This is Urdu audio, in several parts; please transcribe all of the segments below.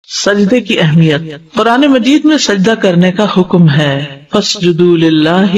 سجدے کی اہمیت. قرآن مجید میں سجدہ کرنے کا حکم ہے. فاسجدوا للہ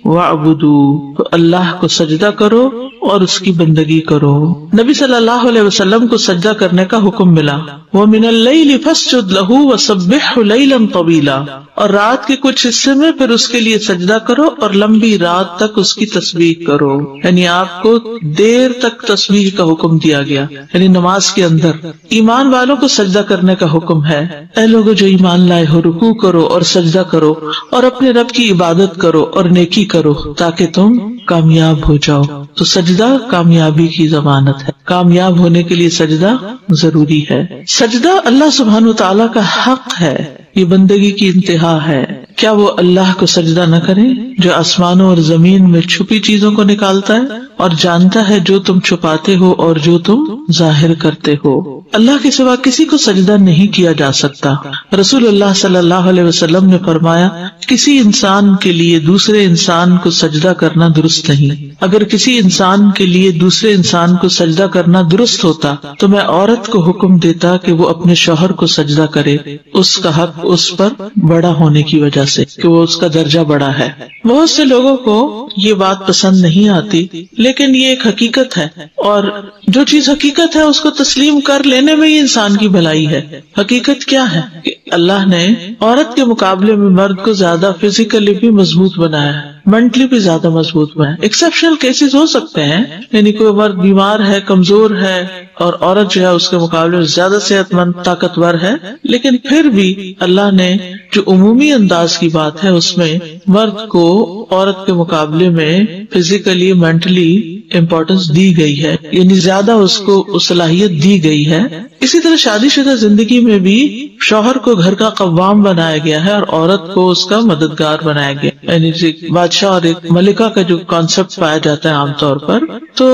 واعبدوا، تو اللہ کو سجدہ کرو اور اس کی بندگی کرو. نبی صلی اللہ علیہ وسلم کو سجدہ کرنے کا حکم ملا. وَمِنَ اللَّيْلِ فَاسْجُدْ لَهُ وَسَبِّحْهُ لَيْلًا طَوِيلًا، اور رات کے کچھ حصے میں پھر اس کے لیے سجدہ کرو اور لمبی رات تک اس کی تسبیح کرو. یعنی آپ کو دیر تک تسبیح کا حکم دیا گیا، یعنی نماز کے اندر. ایمان والوں کو سجدہ کرنے کا حکم ہے. اے لوگو جو ایمان لائے ہو، رکوع کرو اور سجدہ کرو اور اپنے رب کی عبادت کرو اور نیکی کرو تاکہ تم کامیاب ہو جاؤ. تو سجدہ کامیابی کی ضمانت ہے. کامیاب ہونے کے لیے سجدہ ضروری ہے. سجدہ اللہ سبحانہ وتعالی کا حق ہے، یہ بندگی کی انتہا ہے. کیا وہ اللہ کو سجدہ نہ کریں جو آسمانوں اور زمین میں چھپی چیزوں کو نکالتا ہے اور جانتا ہے جو تم چھپاتے ہو اور جو تم ظاہر کرتے ہو. اللہ کے سوا کسی کو سجدہ نہیں کیا جا سکتا. رسول اللہ صلی اللہ علیہ وسلم نے فرمایا کسی انسان کے لیے دوسرے انسان کو سجدہ کرنا درست نہیں. اگر کسی انسان کے لیے دوسرے انسان کو سجدہ کرنا درست ہوتا تو میں عورت کو حکم دیتا کہ وہ اپنے شوہر کو سجدہ کرے، اس کا حق اس پر بڑا ہونے کی وجہ سے کہ وہ اس کا درجہ بڑا ہے. بہت سے لوگوں کو یہ بات پسند نہیں آتی، لیکن یہ ایک حقیقت ہے، اور جو چیز حقیقت ہے اس کو تسلیم کر لینے میں ہی انسان کی بھلائی ہے. حقیقت کیا ہے کہ اللہ نے عورت کے مقابلے میں مرد کو زیادہ فزیکلی بھی مضبوط بنایا ہے، مینٹلی بھی زیادہ مضبوط بنایا. ایکسیپشنل کیسز ہو سکتے ہیں، یعنی کوئی مرد بیمار ہے، کمزور ہے، اور عورت جو ہے اس کے مقابلے میں زیادہ صحت مند، طاقتور ہے، لیکن پھر بھی اللہ نے جو عمومی انداز کی بات ہے اس میں مرد کو عورت کے مقابلے میں فزیکلی، مینٹلی امپورٹنس دی گئی ہے، یعنی زیادہ اس کو صلاحیت دی گئی ہے. اسی طرح شادی شدہ زندگی میں بھی شوہر کو گھر کا قوام بنایا گیا ہے اور عورت کو اس کا مددگار بنایا گیا. یعنی ایک بادشاہ اور ایک ملکہ کا جو کانسیپٹ پایا جاتا ہے عام طور پر، تو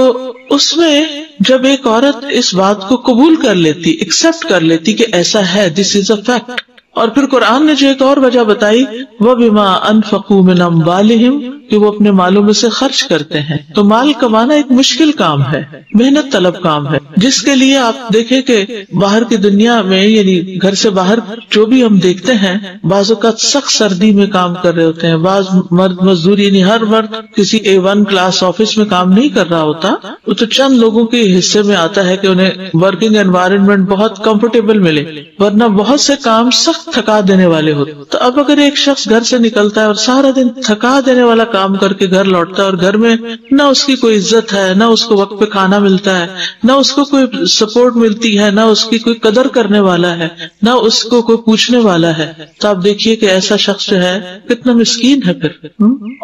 اس میں جب ایک عورت اس بات کو قبول کر لیتی، ایکسپٹ کر لیتی کہ ایسا ہے، دس از اے فیکٹ. اور پھر قرآن نے جو ایک اور وجہ بتائی، وَبِمَا أَنفَقُوا مِنْ أَمْوَالِهِمْ، کہ وہ اپنے مالوں میں سے خرچ کرتے ہیں. تو مال کمانا ایک مشکل کام ہے، محنت طلب کام ہے، جس کے لیے آپ دیکھیں کہ باہر کی دنیا میں، یعنی گھر سے باہر جو بھی ہم دیکھتے ہیں، بعض اوقات سخت سردی میں کام کر رہے ہوتے ہیں. بعض مرد مزدوری، یعنی ہر مرد کسی A1 کلاس آفس میں کام نہیں کر رہا ہوتا. وہ تو چند لوگوں کے حصے میں آتا ہے کہ انہیں ورکنگ انوائرمنٹ بہت کمفرٹیبل ملے، ورنہ بہت سے کام سخت تھکا دینے والے ہوتے. تو اب اگر ایک شخص گھر سے نکلتا ہے اور سارا دن تھکا دینے والا کام کر کے گھر لوٹتا ہے، اور گھر میں نہ اس کی کوئی عزت ہے، نہ اس کو وقت پہ کھانا ملتا ہے، نہ اس کو کوئی سپورٹ ملتی ہے، نہ اس کی کوئی قدر کرنے والا ہے، نہ اس کو کوئی پوچھنے والا ہے، تو آپ دیکھیے کہ ایسا شخص جو ہے کتنا مسکین ہے پھر.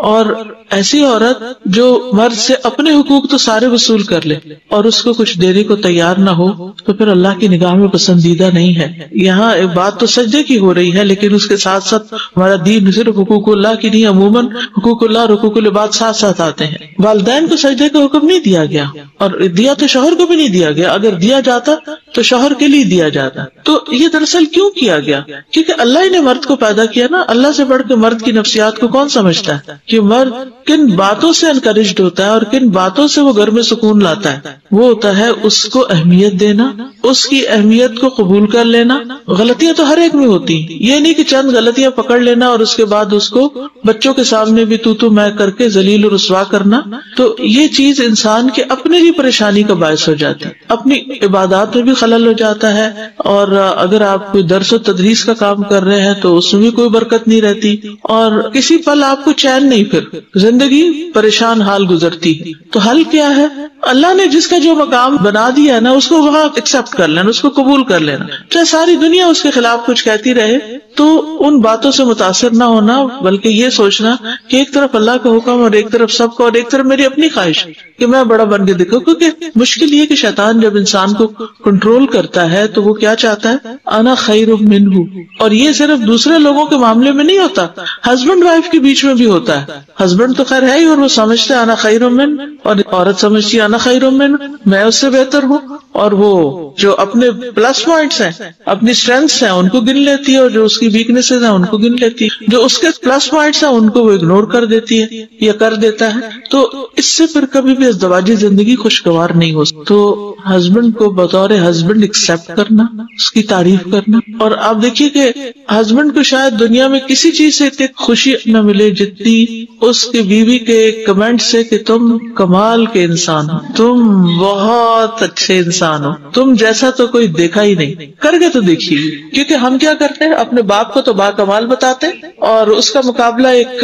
اور ایسی عورت جو مرد سے اپنے حقوق تو سارے وصول کر لے اور اس کو کچھ دینے کو تیار نہ ہو، تو پھر اللہ کی نگاہ میں پسندیدہ نہیں ہے. یہاں ایک بات تو سجدے کی ہو رہی ہے، لیکن اس کے ساتھ ساتھ ہمارا دین صرف حقوق اللہ کی نہیں، عموماً حقوق اللہ اور حقوق العباد ساتھ ساتھ آتے ہیں. والدین کو سجدے کا حکم نہیں دیا گیا، اور دیا تو شوہر کو بھی نہیں دیا گیا. اگر دیا جاتا تو شوہر کے لیے دیا جاتا. تو یہ دراصل کیوں کیا گیا؟ کیونکہ اللہ ہی نے مرد کو پیدا کیا نا. اللہ سے بڑھ کے مرد کی نفسیات کو کون سمجھتا ہے کہ مرد کن باتوں سے انکریجڈ ہوتا ہے اور کن باتوں سے وہ گھر میں سکون لاتا ہے. وہ ہوتا ہے اس کو اہمیت دینا، اس کی اہمیت کو قبول کر لینا. غلطیاں تو ہر ایک میں ہوتی ہیں، یہ نہیں کہ چند غلطیاں پکڑ لینا اور اس کے بعد اس کو بچوں کے سامنے بھی تو میں کر کے ذلیل و رسوا کرنا. تو یہ چیز انسان کے اپنے ہی پریشانی کا باعث ہو جاتی ہے، اپنی عبادات میں بھی خلل ہو جاتا ہے. اور اگر آپ کوئی درس و تدریس کا کام کر رہے ہیں تو اس میں بھی کوئی برکت نہیں رہتی، اور کسی پل آپ کو چین نہیں، پھر زندگی پریشان حال گزرتی ہے. تو حل کیا ہے؟ اللہ نے جس کا جو مقام بنا دیا ہے نا، اس کو وہاں ایکسپٹ کر لینا، اس کو قبول کر لینا. چاہے ساری دنیا اس کے خلاف کچھ کہتی رہے تو ان باتوں سے متاثر نہ ہونا، بلکہ یہ سوچنا کہ ایک طرف اللہ کا حکم اور ایک طرف سب کا، اور ایک طرف میری اپنی خواہش کہ میں بڑا بن کے دکھاؤں. کیونکہ مشکل یہ کہ شیطان جب انسان کو کنٹرول کرتا ہے تو وہ کیا چاہتا ہے؟ انا خیر منہ. اور یہ صرف دوسرے لوگوں کے معاملے میں نہیں ہوتا، ہسبینڈ وائف کے بیچ میں بھی ہوتا ہے. ہسبینڈ تو خیر ہے ہی، اور وہ سمجھتے ہیں انا خیر من، اور عورت سمجھتی ہے انا خیر من، میں اس سے بہتر ہوں. اور وہ جو اپنے پلس پوائنٹس ہیں، اپنی اسٹرینگثs ہیں، ان کو گن لیتی ہے، اور جو اس کی کی ویکنیسز ہیں ان کو گن لیتی ہے, جو اس کے پلس پوائنٹس ہیں ان کو وہ اگنور کر دیتی ہے یا کر دیتا ہے. تو اس سے پھر کبھی بھی ازدواجی زندگی خوشگوار نہیں ہو سکتی. تو ہسبینڈ کو بطور ہسبینڈ ایکسپٹ کرنا, اس کی تعریف کرنا. اور آپ دیکھیے کہ ہسبینڈ کو شاید دنیا میں کسی چیز سے اتنی خوشی نہ ملے جتنی اس کی بیوی کے کمنٹ سے کہ تم کمال کے انسان ہو, تم بہت اچھے انسان ہو, تم جیسا تو کوئی دیکھا ہی نہیں. کر کے تو دیکھیے, کیونکہ ہم کیا کرتے ہیں اپنے باپ کو تو با کمال بتاتے ہیں اور اس کا مقابلہ ایک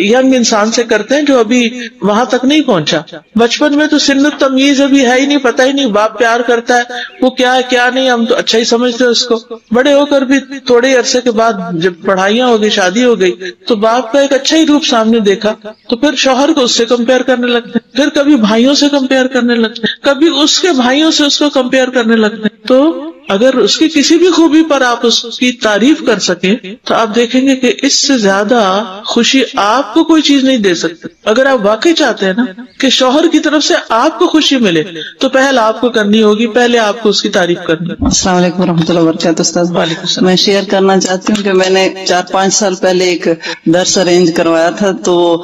ینگ انسان سے کرتے ہیں جو ابھی وہاں تک نہیں پہنچا. بچپن میں تو سن التمیز ابھی ہے ہی نہیں, پتہ ہی نہیں باپ پیار کرتا ہے وہ کیا ہے کیا نہیں, ہم تو اچھا ہی سمجھتے ہیں اس کو. بڑے ہو کر بھی تھوڑے عرصے کے بعد جب پڑھائیاں ہو گئی, شادی ہو گئی, تو باپ کا ایک اچھا ہی روپ سامنے دیکھا تو پھر شوہر کو اس سے کمپیئر کرنے لگتے ہیں, پھر کبھی بھائیوں سے کمپیئر کرنے لگتے ہیں, کبھی اس کے بھائیوں سے اس کو کمپیئر کرنے لگتے ہیں. تو اگر اس کی کسی بھی خوبی پر آپ اس کی تعریف کر سکیں تو آپ دیکھیں گے کہ اس سے زیادہ خوشی آپ کو کوئی چیز نہیں دے سکتی. اگر آپ واقعی چاہتے ہیں نا کہ شوہر کی طرف سے آپ کو خوشی ملے تو پہل آپ کو کرنی ہوگی, پہلے آپ کو اس کی تعریف کرنی. السلام علیکم ورحمۃ اللہ وبرکاتہ. استاذ وعلیکم السلام. میں شیئر کرنا چاہتی ہوں کہ میں نے 4-5 سال پہلے ایک درس ارینج کروایا تھا. تو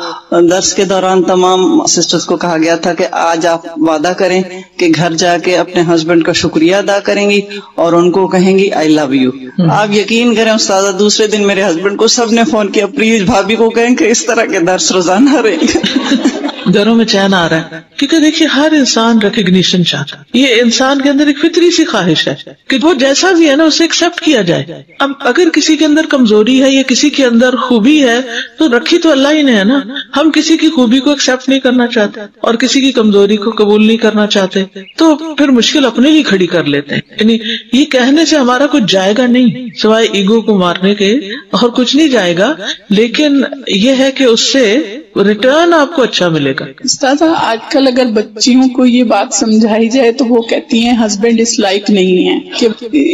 درس کے دوران تمام سسٹرز کو کہا گیا تھا کہ آج آپ وعدہ کریں کہ گھر جا کے اپنے ہسبینڈ کا شکریہ ادا کریں گی اور ان کو کہیں گی آئی لو یو. آپ یقین کریں استاذہ, دوسرے دن میرے ہسبینڈ کو سب نے فون کیا, پلیز بھابی کو کہیں کہ اس طرح کے درس روزانہ رہیں. گھروں میں چین آ رہا ہے کیونکہ دیکھیے ہر انسان ریکگنیشن چاہتا ہے. یہ انسان کے اندر ایک فطری سی خواہش ہے کہ وہ جیسا بھی ہے نا اسے ایکسپٹ کیا جائے. اب اگر کسی کے اندر کمزوری ہے یا کسی کے اندر خوبی ہے تو رکھی تو اللہ ہی نے ہے نا. ہم کسی کی خوبی کو ایکسپٹ نہیں کرنا چاہتے اور کسی کی کمزوری کو قبول نہیں کرنا چاہتے, تو پھر مشکل اپنے ہی کھڑی کر لیتے ہیں. یعنی یہ کہنے سے ہمارا کچھ جائے گا نہیں سوائے ایگو کو مارنے کے, اور کچھ نہیں جائے گا, لیکن یہ ہے کہ اس سے ریٹرن آپ کو اچھا ملے گا. استاذہ آج کل اگر بچیوں کو یہ بات سمجھائی جائے تو وہ کہتی ہیں ہسبینڈ اس لائق نہیں ہے, کہ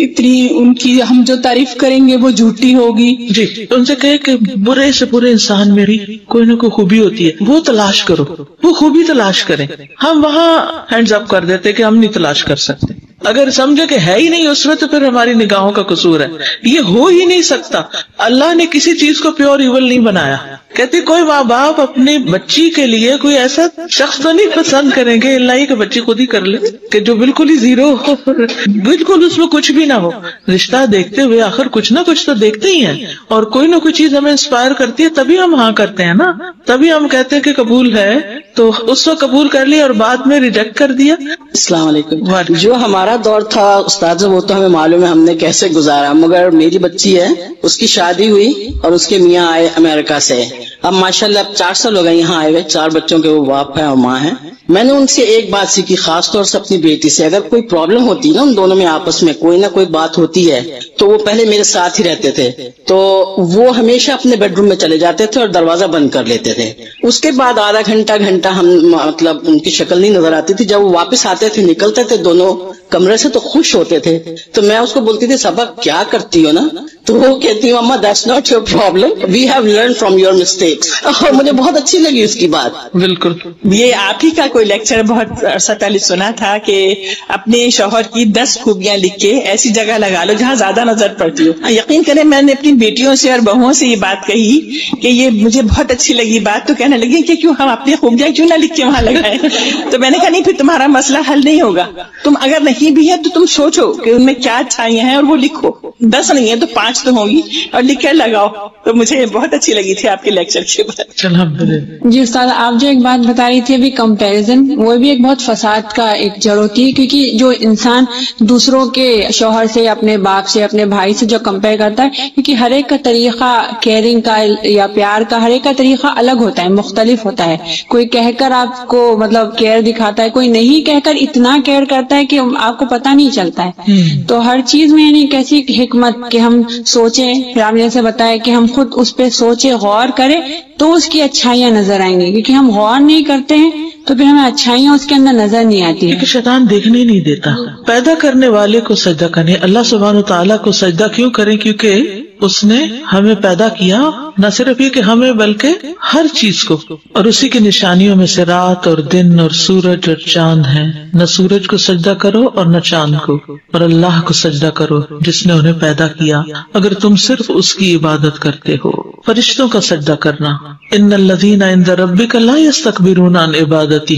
اتنی ان کی ہم جو تعریف کریں گے وہ جھوٹی ہوگی. جی, ان سے کہے کہ برے سے برے انسان میں بھی کوئی نہ کوئی خوبی ہوتی ہے, وہ تلاش کرو, وہ خوبی تلاش کریں. ہم وہاں ہینڈز اپ کر دیتے کہ ہم نہیں تلاش کر سکتے. اگر سمجھے کہ ہے ہی نہیں اس میں تو پھر ہماری نگاہوں کا قصور ہے. یہ ہو ہی نہیں سکتا. اللہ نے کسی چیز کو پیور ایول نہیں بنایا. کہتے کوئی ماں باپ اپنی بچی کے لیے کوئی ایسا شخص تو نہیں پسند کریں گے اللہ ہی کہ بچی خود ہی کر لے, کہ جو بالکل ہی زیرو ہو, بالکل اس میں کچھ بھی نہ ہو. رشتہ دیکھتے ہوئے آخر کچھ نہ کچھ تو دیکھتے ہی ہیں, اور کوئی نہ کوئی چیز ہمیں انسپائر کرتی ہے, تبھی ہم ہاں کرتے ہیں نا, تبھی ہم کہتے ہیں کہ قبول ہے. تو اس وقت قبول کر لیا اور بعد میں ریجیکٹ کر دیا. السلام علیکم. جو ہمارا دور تھا استاد وہ تو ہمیں معلوم ہے ہم نے کیسے گزارا, مگر میری بچی ہے اس کی شادی ہوئی اور اس کے میاں آئے امریکہ سے. اب ماشاءاللہ اب 4 سال ہو گئے یہاں آئے ہوئے, 4 بچوں کے وہ باپ ہے اور ماں ہے. میں نے ان سے ایک بات سیکھی, خاص طور سے اپنی بیٹی سے. اگر کوئی پرابلم ہوتی نا ان دونوں میں آپس میں کوئی نہ کوئی بات ہوتی ہے تو وہ پہلے میرے ساتھ ہی رہتے تھے, تو وہ ہمیشہ اپنے بیڈ روم میں چلے جاتے تھے اور دروازہ بند کر لیتے تھے. اس کے بعد آدھا گھنٹہ ہم مطلب ان کی شکل نہیں نظر آتی تھی. جب وہ واپس آتے تھے نکلتے تھے دونوں کمرے سے تو خوش ہوتے تھے. تو میں اس کو بولتی تھی سبق کیا کرتی ہو نا, تو وہ کہتی مما that's not your problem, we have learn from your mistakes. اور مجھے بہت اچھی لگی اس کی بات. بالکل یہ آپ ہی کا کوئی لیکچر بہت عرصہ پہلے سنا تھا کہ اپنے شوہر کی 10 خوبیاں لکھ کے ایسی جگہ لگا لو جہاں زیادہ نظر پڑتی ہو. یقین کریں میں نے اپنی بیٹیوں سے اور بہوؤں سے یہ بات کہی کہ یہ مجھے بہت اچھی لگی بات, تو کہنے لگی کہ کیوں ہم اپنی خوبیاں کیوں نہ لکھ کے وہاں لگائیں. تو میں نے کہا نہیں پھر تمہارا مسئلہ حل نہیں ہوگا. تم اگر نہیں بھی ہے تو تم سوچو کہ ان میں کیا اچھائیاں ہیں اور وہ لکھو. 10 نہیں ہے تو 5 تو ہوں گی اور لکھ کر لگاؤ. تو مجھے بہت اچھی لگی تھی آپ کے لیکچر کے بعد. جی استاد آپ جو ایک بات بتا رہی تھی ابھی کمپیریزن, وہ بھی ایک بہت فساد کا ایک جڑ ہوتی ہے, کیونکہ جو انسان دوسروں کے شوہر سے اپنے باپ سے اپنے بھائی سے جو کمپیئر کرتا ہے, کیونکہ ہر ایک کا طریقہ کیئرنگ کا یا پیار کا ہر ایک کا طریقہ الگ ہوتا ہے, مختلف ہوتا ہے. کوئی کہہ کر آپ کو مطلب کیئر دکھاتا ہے, کوئی نہیں کہہ کر اتنا کیئر کرتا ہے کہ آپ کو پتہ نہیں چلتا ہے. تو ہر چیز میں یعنی کیسی حکمت کہ ہم سوچیں, پھر آپ نے جیسے بتایا کہ ہم خود اس پہ سوچیں غور کریں تو اس کی اچھائیاں نظر آئیں گی, کیونکہ ہم غور نہیں کرتے ہیں تو پھر ہمیں اچھائیاں اس کے اندر نظر نہیں آتی کیونکہ شیطان دیکھنے ہی نہیں دیتا. پیدا کرنے والے کو سجدہ کریں. اللہ سبحانہ و تعالیٰ کو سجدہ کیوں کریں؟ کیونکہ اس نے ہمیں پیدا کیا، نہ صرف یہ کہ ہمیں بلکہ ہر چیز کو، اور اسی کی نشانیوں میں سے رات اور دن اور سورج اور چاند ہیں. نہ سورج کو سجدہ کرو اور نہ چاند کو، اور اللہ کو سجدہ کرو جس نے انہیں پیدا کیا اگر تم صرف اس کی عبادت کرتے ہو. فرشتوں کا سجدہ کرنا. ان الذین عند ربک لا یستکبرون عن عبادتہ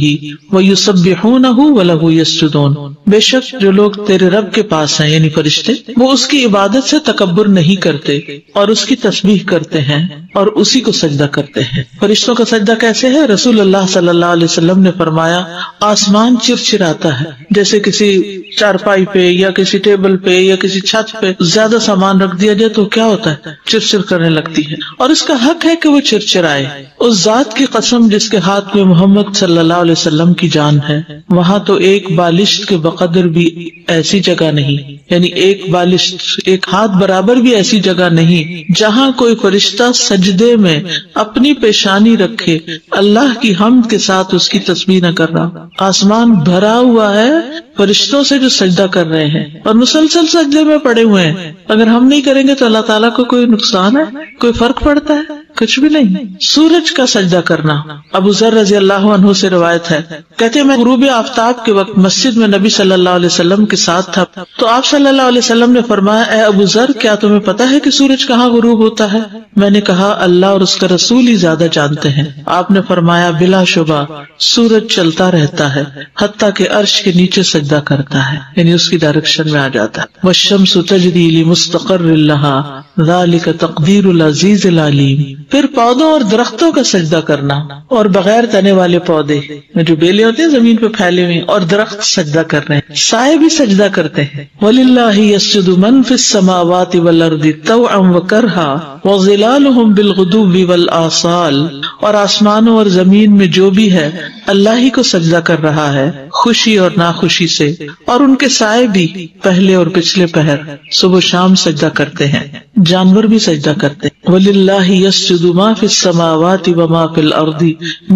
ویسبحونہ ولہ یسجدون. بے شک جو لوگ تیرے رب کے پاس ہیں یعنی فرشتے، وہ اس کی عبادت سے تکبر نہیں کرتے اور اس کی تسبیح کرتے ہیں اور اسی کو سجدہ کرتے ہیں. فرشتوں کا سجدہ کیسے ہے؟ رسول اللہ صلی اللہ علیہ وسلم نے فرمایا آسمان چرچراتا ہے. جیسے کسی چارپائی پہ یا کسی ٹیبل پہ یا کسی چھت پہ زیادہ سامان رکھ دیا جائے تو کیا ہوتا ہے؟ چرچر کرنے لگتی ہے، اور اس کا حق ہے کہ وہ چرچرائے. اس ذات کی قسم جس کے ہاتھ میں محمد صلی اللہ علیہ وسلم کی جان ہے، وہاں تو ایک بالشت کے بقدر بھی ایسی جگہ نہیں، یعنی ایک بالشت، ایک ہاتھ برابر بھی ایسی جگہ نہیں جہاں کوئی فرشتہ سجدے میں اپنی پیشانی رکھے اللہ کی حمد کے ساتھ اس کی تسبیح نہ کر رہا. آسمان بھرا ہوا ہے فرشتوں سے جو سجدہ کر رہے ہیں اور مسلسل سجدے میں پڑے ہوئے ہیں. اگر ہم نہیں کریں گے تو اللہ تعالیٰ کو کوئی نقصان ہے؟ کوئی فرق پڑتا ہے؟ کچھ بھی نہیں. سورج کا سجدہ کرنا. ابو ذر رضی اللہ عنہ سے روایت ہے، کہتے ہیں میں غروب آفتاب کے وقت مسجد میں نبی صلی اللہ علیہ وسلم کے ساتھ تھا تو آپ صلی اللہ علیہ وسلم نے فرمایا اے ابو ذر کیا تمہیں پتا ہے کہ سورج کہاں غروب ہوتا ہے؟ میں نے کہا اللہ اور اس کا رسول ہی زیادہ جانتے ہیں. آپ نے فرمایا بلا شبہ سورج چلتا رہتا ہے حتیٰ کہ عرش کے نیچے سجدہ کرتا ہے، یعنی اس کی ڈائریکشن میں آ جاتا ہے. والشمس تجری لمستقر لها ذلک تقدیر العزیز العلیم. پھر پودوں اور درختوں کا سجدہ کرنا، اور بغیر تنے والے پودے جو بیلے ہوتے ہیں زمین پہ پھیلے ہوئے اور درخت سجدہ کر رہے ہیں، سائے بھی سجدہ کرتے ہیں. وَلِلَّهِ يَسْجُدُ مَن فِي السَّمَاوَاتِ وَالْأَرْضِ طَوْعًا وَكَرْهًا وَظِلَالُهُمْ بِالْغُدُوِّ وَالْآصَالِ. اور آسمانوں اور زمین میں جو بھی ہے اللہ ہی کو سجدہ کر رہا ہے خوشی اور ناخوشی سے، اور ان کے سائے بھی پہلے اور پچھلے پہر صبح و شام سجدہ کرتے ہیں. جانور بھی سجدہ کرتے ہیں. وَلِلَّهِ يَسْجُدُ مَا فِي السَّمَاوَاتِ وَمَا فِي الْأَرْضِ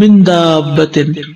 مِن دَابَّةٍ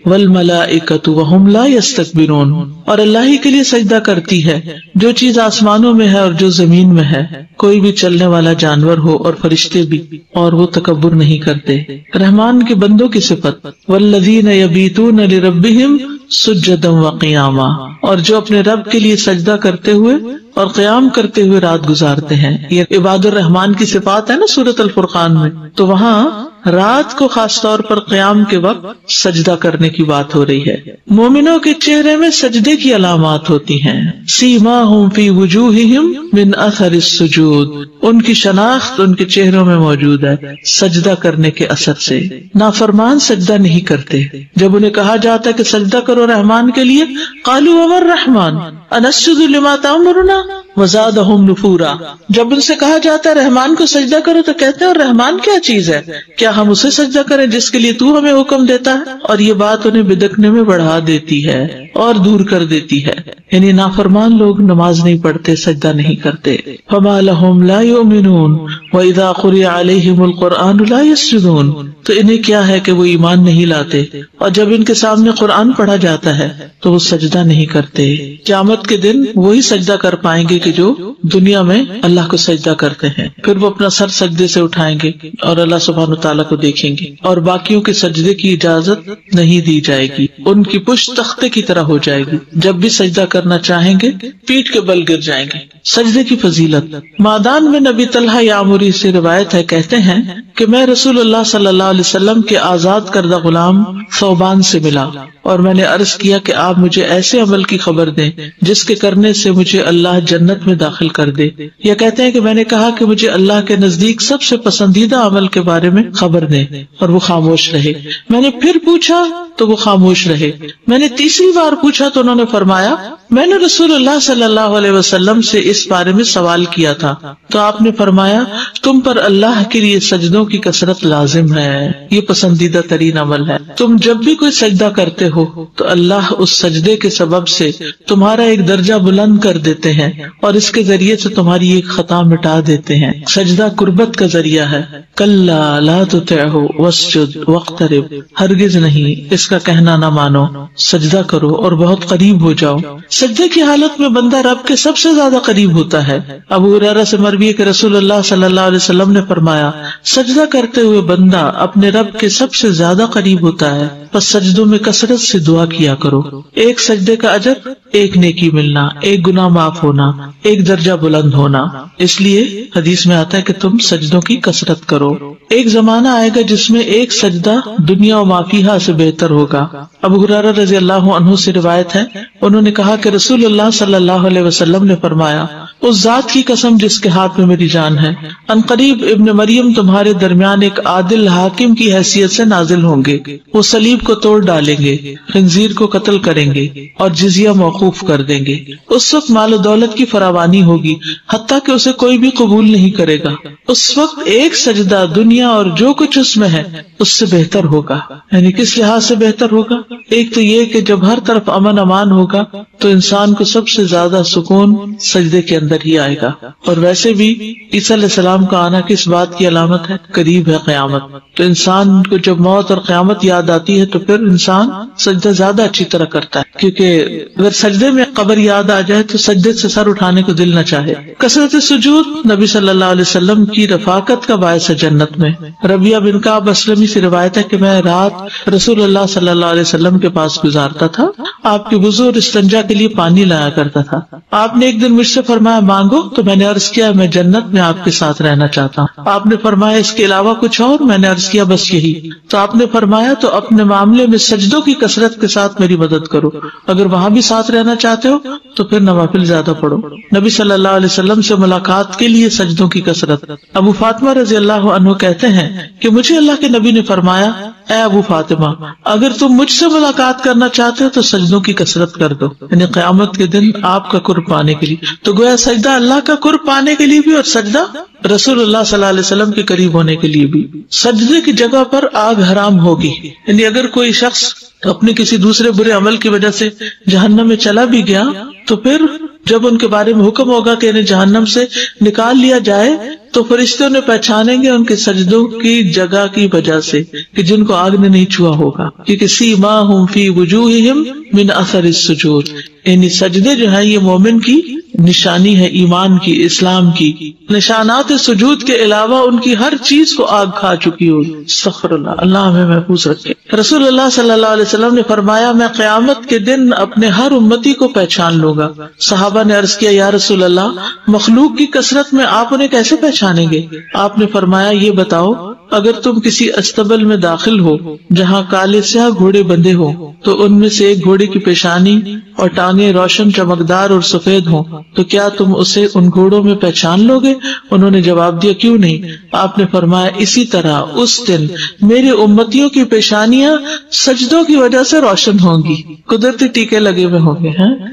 وَالْمَلَائِكَةُ وَهُمْ لَا يَسْتَكْبِرُونَ. اور اللہ ہی کے لیے سجدہ کرتی ہے جو چیز آسمانوں میں ہے اور جو زمین میں ہے، کوئی بھی چلنے والا جانور ہو اور فرشتے بھی، اور وہ تکبر نہیں کرتے. رحمان کے بندوں کی صفت وَالَّذِينَ يَبِيتُونَ لِرَبِّهِمْ سجدا وقیاما. اور جو اپنے رب کے لیے سجدہ کرتے ہوئے اور قیام کرتے ہوئے رات گزارتے ہیں. یہ عباد الرحمان کی صفات ہے نا سورۃ الفرقان میں، تو وہاں رات کو خاص طور پر قیام کے وقت سجدہ کرنے کی بات ہو رہی ہے. مومنوں کے چہرے میں سجدے کی علامات ہوتی ہیں. سیماہم فی وجوہہم من اثر السجود. ان کی شناخت ان کے چہروں میں موجود ہے سجدہ کرنے کے اثر سے. نافرمان سجدہ نہیں کرتے. جب انہیں کہا جاتا ہے کہ سجدہ کرو رحمان کے لیے، قالوا وما الرحمن انسجد لما تأمرنا وزادہم نفورا. جب ان سے کہا جاتا ہے رحمان کو سجدہ کرو تو کہتے ہیں اور رحمان کیا چیز ہے، کیا ہم اسے سجدہ کریں جس کے لیے تو ہمیں حکم دیتا ہے؟ اور یہ بات انہیں بدکنے میں بڑھا دیتی ہے اور دور کر دیتی ہے. یعنی نافرمان لوگ نماز نہیں پڑھتے، سجدہ نہیں کرتے. فما لهم لا يؤمنون واذا قرئ عليهم القرآن لا يسجدون. تو انہیں کیا ہے کہ وہ ایمان نہیں لاتے اور جب ان کے سامنے قرآن پڑھا جاتا ہے تو وہ سجدہ نہیں کرتے. قیامت کے دن وہی سجدہ کر پائیں گے کہ جو دنیا میں اللہ کو سجدہ کرتے ہیں. پھر وہ اپنا سر سجدے سے اٹھائیں گے اور اللہ سبحانہ تعالیٰ کو دیکھیں گے، اور باقیوں کے سجدے کی اجازت نہیں دی جائے گی. ان کی پشت تختے کی طرح ہو جائے گی، جب بھی سجدہ کرنا چاہیں گے پیٹ کے بل گر جائیں گے. سجدے کی فضیلت. مادان میں نبی طلحہ یامری سے روایت ہے، کہتے ہیں کہ میں رسول اللہ صلی اللہ علیہ وسلم کے آزاد کردہ غلام ثوبان سے ملا اور میں نے عرض کیا کہ آپ مجھے ایسے عمل کی خبر دیں جس کے کرنے سے مجھے اللہ جنت میں داخل کر دے. یا کہتے ہیں کہ میں نے کہا کہ مجھے اللہ کے نزدیک سب سے پسندیدہ عمل کے بارے میں خبر دیں، اور وہ خاموش رہے. میں نے پھر پوچھا تو وہ خاموش رہے. میں نے تیسری بار پوچھا تو انہوں نے فرمایا میں نے رسول اللہ صلی اللہ علیہ وسلم سے اس بارے میں سوال کیا تھا تو آپ نے فرمایا تم پر اللہ کے لیے سجدوں کی کثرت لازم ہے، یہ پسندیدہ ترین عمل ہے. تم جب بھی کوئی سجدہ کرتے ہو ہو تو اللہ اس سجدے کے سبب سے تمہارا ایک درجہ بلند کر دیتے ہیں اور اس کے ذریعے سے تمہاری ایک خطا مٹا دیتے ہیں. سجدہ قربت کا ذریعہ ہے. کلا لا تطعہ واسجد واقترب، ہرگز نہیں اس کا کہنا نہ مانو، سجدہ کرو اور بہت قریب ہو جاؤ. سجدے کی حالت میں بندہ رب کے سب سے زیادہ قریب ہوتا ہے. ابو ہریرہ سے مروی ہے کہ رسول اللہ صلی اللہ علیہ وسلم نے فرمایا، سجدہ کرتے ہوئے بندہ اپنے رب کے سب سے زیادہ قریب ہوتا ہے، بس سجدوں میں کثرت سے دعا کیا کرو. ایک سجدے کا اجر، ایک نیکی ملنا، ایک گناہ معاف ہونا، ایک درجہ بلند ہونا. اس لیے حدیث میں آتا ہے کہ تم سجدوں کی کثرت کرو. ایک زمانہ آئے گا جس میں ایک سجدہ دنیا و ما فیہا سے بہتر ہوگا. ابو ہریرہ رضی اللہ عنہ سے روایت ہے، انہوں نے کہا کہ رسول اللہ صلی اللہ علیہ وسلم نے فرمایا، اس ذات کی قسم جس کے ہاتھ میں میری جان ہے، ان قریب ابن مریم تمہارے درمیان ایک عادل حاکم کی حیثیت سے نازل ہوں گے. وہ صلیب کو توڑ ڈالیں گے، خنزیر کو قتل کریں گے اور جزیہ موقوف کر دیں گے. اس وقت مال و دولت کی فراوانی ہوگی حتیٰ کہ اسے کوئی بھی قبول نہیں کرے گا. اس وقت ایک سجدہ دنیا اور جو کچھ اس میں ہے اس سے بہتر ہوگا. یعنی کس لحاظ سے بہتر ہوگا؟ ایک تو یہ کہ جب ہر طرف امن امان ہوگا تو انسان کو سب سے زیادہ سکون سجدے کے اندر ہی آئے گا. اور ویسے بھی عیسیٰ علیہ السلام کا آنا کس بات کی علامت ہے؟ قریب ہے قیامت. تو انسان کو جب موت اور قیامت یاد آتی ہے تو پھر انسان سجدہ زیادہ اچھی طرح کرتا ہے، کیونکہ اگر سجدے میں قبر یاد آ جائے تو سجدے سے سر اٹھانے کو دل نہ چاہے. کثرت سجود نبی صلی اللہ علیہ وسلم کی رفاقت کا باعث ہے جنت میں. ربیہ بن کعب اسلمی سے روایت ہے کہ میں رات رسول اللہ صلی اللہ علیہ وسلم کے پاس گزارتا تھا. آپ کے وضو اور استنجا کے لیے پانی لایا کرتا تھا. آپ نے ایک دن مجھ سے فرمایا مانگو، تو میں نے عرض کیا میں جنت میں آپ کے ساتھ رہنا چاہتا ہوں. آپ نے فرمایا اس کے علاوہ کچھ اور؟ میں نے عرض کیا بس یہی. تو آپ نے فرمایا تو اپنے معاملے میں سجدوں کی کثرت کے ساتھ میری مدد کرو. اگر وہاں بھی ساتھ رہنا چاہتے ہو تو پھر نوافل زیادہ پڑھو. نبی صلی اللہ علیہ وسلم سے ملاقات کے لیے سجدوں کی کثرت. ابو فاطمہ رضی اللہ عنہ کہتے ہیں کہ مجھے اللہ کے نبی نے فرمایا، اے ابو فاطمہ، اگر تم مجھ سے ملاقات کرنا چاہتے ہو تو سجدوں کی کثرت کر دو. یعنی قیامت کے دن آپ کا قرب پانے کے لیے. تو گویا سجدہ اللہ کا قرب پانے کے لیے بھی اور سجدہ رسول اللہ صلی اللہ علیہ وسلم کے قریب ہونے کے لیے بھی. سجدے کی جگہ پر آگ حرام ہوگی. یعنی اگر کوئی شخص اپنے کسی دوسرے برے عمل کی وجہ سے جہنم میں چلا بھی گیا تو پھر جب ان کے بارے میں حکم ہوگا کہ انہیں جہنم سے نکال لیا جائے تو فرشتے انہیں پہچانیں گے ان کے سجدوں کی جگہ کی وجہ سے کہ جن کو آگ نے نہیں چھوا ہوگا. کیونکہ سیماہم فی وجوہہم من اثر السجود، یعنی سجدے جو ہیں یہ مومن کی نشانی ہے، ایمان کی، اسلام کی. نشانات سجود کے علاوہ ان کی ہر چیز کو آگ کھا چکی ہوگی. استغفر اللہ، اللہ ہمیں محفوظ رکھے. رسول اللہ صلی اللہ علیہ وسلم نے فرمایا میں قیامت کے دن اپنے ہر امتی کو پہچان لوں گا. صحابہ نے عرض کیا یا رسول اللہ، مخلوق کی کثرت میں آپ انہیں کیسے پہچانیں گے؟ آپ نے فرمایا یہ بتاؤ، اگر تم کسی استبل میں داخل ہو جہاں کالے سیاہ گھوڑے بندھے ہو تو ان میں سے ایک گھوڑے کی پیشانی اور ٹانگیں روشن چمکدار اور سفید ہوں تو کیا تم اسے ان گھوڑوں میں پہچان لو گے؟ انہوں نے جواب دیا کیوں نہیں. آپ نے فرمایا اسی طرح اس دن میرے امتیوں کی پیشانیاں سجدوں کی وجہ سے روشن ہوں گی، قدرتی ٹیکے لگے ہوئے ہوں گے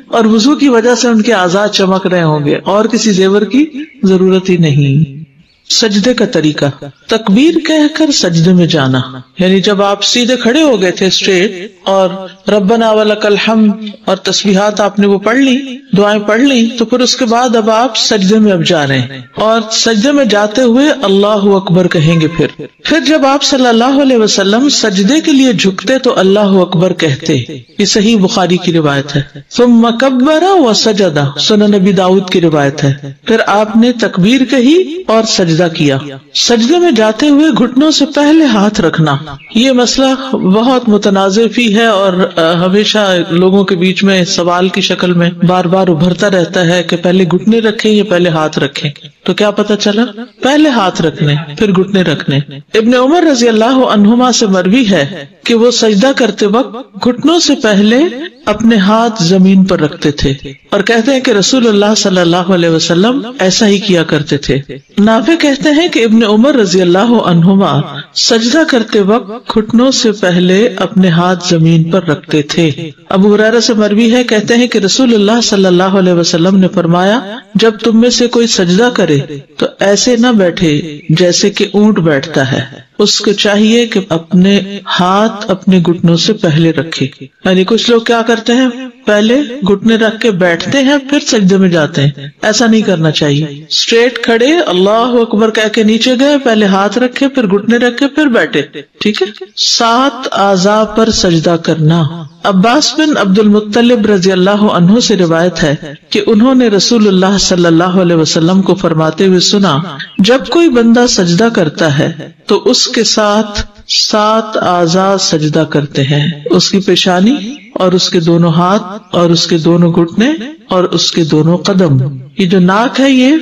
اور وضو کی وجہ سے ان کے اعضاء چمک رہے ہوں گے اور کسی زیور کی ضرورت ہی نہیں. سجدے کا طریقہ، تکبیر کہہ کر سجدے میں جانا. یعنی جب آپ سیدھے کھڑے ہو گئے تھے اسٹریٹ اور ربنا ولک الحمد اور تسبیحات آپ نے وہ پڑھ لی، دعائیں پڑھ لی، تو پھر اس کے بعد اب آپ سجدے میں اب جا رہے ہیں اور سجدے میں جاتے ہوئے اللہ اکبر کہیں گے. پھر جب آپ صلی اللہ علیہ وسلم سجدے کے لیے جھکتے تو اللہ اکبر کہتے. یہ صحیح بخاری کی روایت ہے. ثم کبر وسجد، سنن نبی داؤد کی روایت ہے. پھر آپ نے تکبیر کہی اور سجدہ کیا. سجدے میں جاتے ہوئے گھٹنوں سے پہلے ہاتھ رکھنا، یہ مسئلہ بہت متنازع فی ہے اور ہمیشہ لوگوں کے بیچ میں سوال کی شکل میں بار بار ابھرتا رہتا ہے کہ پہلے گھٹنے رکھیں یا پہلے ہاتھ رکھیں. تو کیا پتہ چلا؟ پہلے ہاتھ رکھنے پھر گھٹنے رکھنے. ابن عمر رضی اللہ عنہما سے مروی ہے کہ وہ سجدہ کرتے وقت گھٹنوں سے پہلے اپنے ہاتھ زمین پر رکھتے تھے اور کہتے ہیں کہ رسول اللہ صلی اللہ علیہ وسلم ایسا ہی کیا کرتے تھے. نافع کہتے ہیں کہ ابن عمر رضی اللہ عنہما سجدہ کرتے وقت گھٹنوں سے پہلے اپنے ہاتھ زمین پر رکھتے تھے. ابو ہریرہ سے مروی ہے کہتے ہیں کہ رسول اللہ صلی اللہ علیہ وسلم نے فرمایا جب تم میں سے کوئی سجدہ کرے تو ایسے نہ بیٹھے جیسے کہ اونٹ بیٹھتا ہے. اس کو چاہیے کہ اپنے ہاتھ اپنے گھٹنوں سے پہلے رکھے. یعنی کچھ لوگ کیا کرتے ہیں، پہلے گھٹنے رکھ کے بیٹھتے ہیں پھر سجدے میں جاتے ہیں. ایسا نہیں کرنا چاہیے. اسٹریٹ کھڑے اللہ اکبر کہہ کے نیچے گئے، پہلے ہاتھ رکھے پھر گھٹنے رکھے پھر بیٹھے. ٹھیک ہے. 7 اعضاء پر سجدہ کرنا. عباس بن عبد المطلب رضی اللہ عنہ سے روایت ہے کہ انہوں نے رسول اللہ صلی اللہ علیہ وسلم کو فرماتے ہوئے سنا، جب کوئی بندہ سجدہ کرتا ہے تو اس کے ساتھ 7 اعضاء سجدہ کرتے ہیں، اس کی پیشانی اور اس کے دونوں ہاتھ اور اس کے دونوں گھٹنے اور اس کے دونوں قدم. یہ جو ناک ہے یہ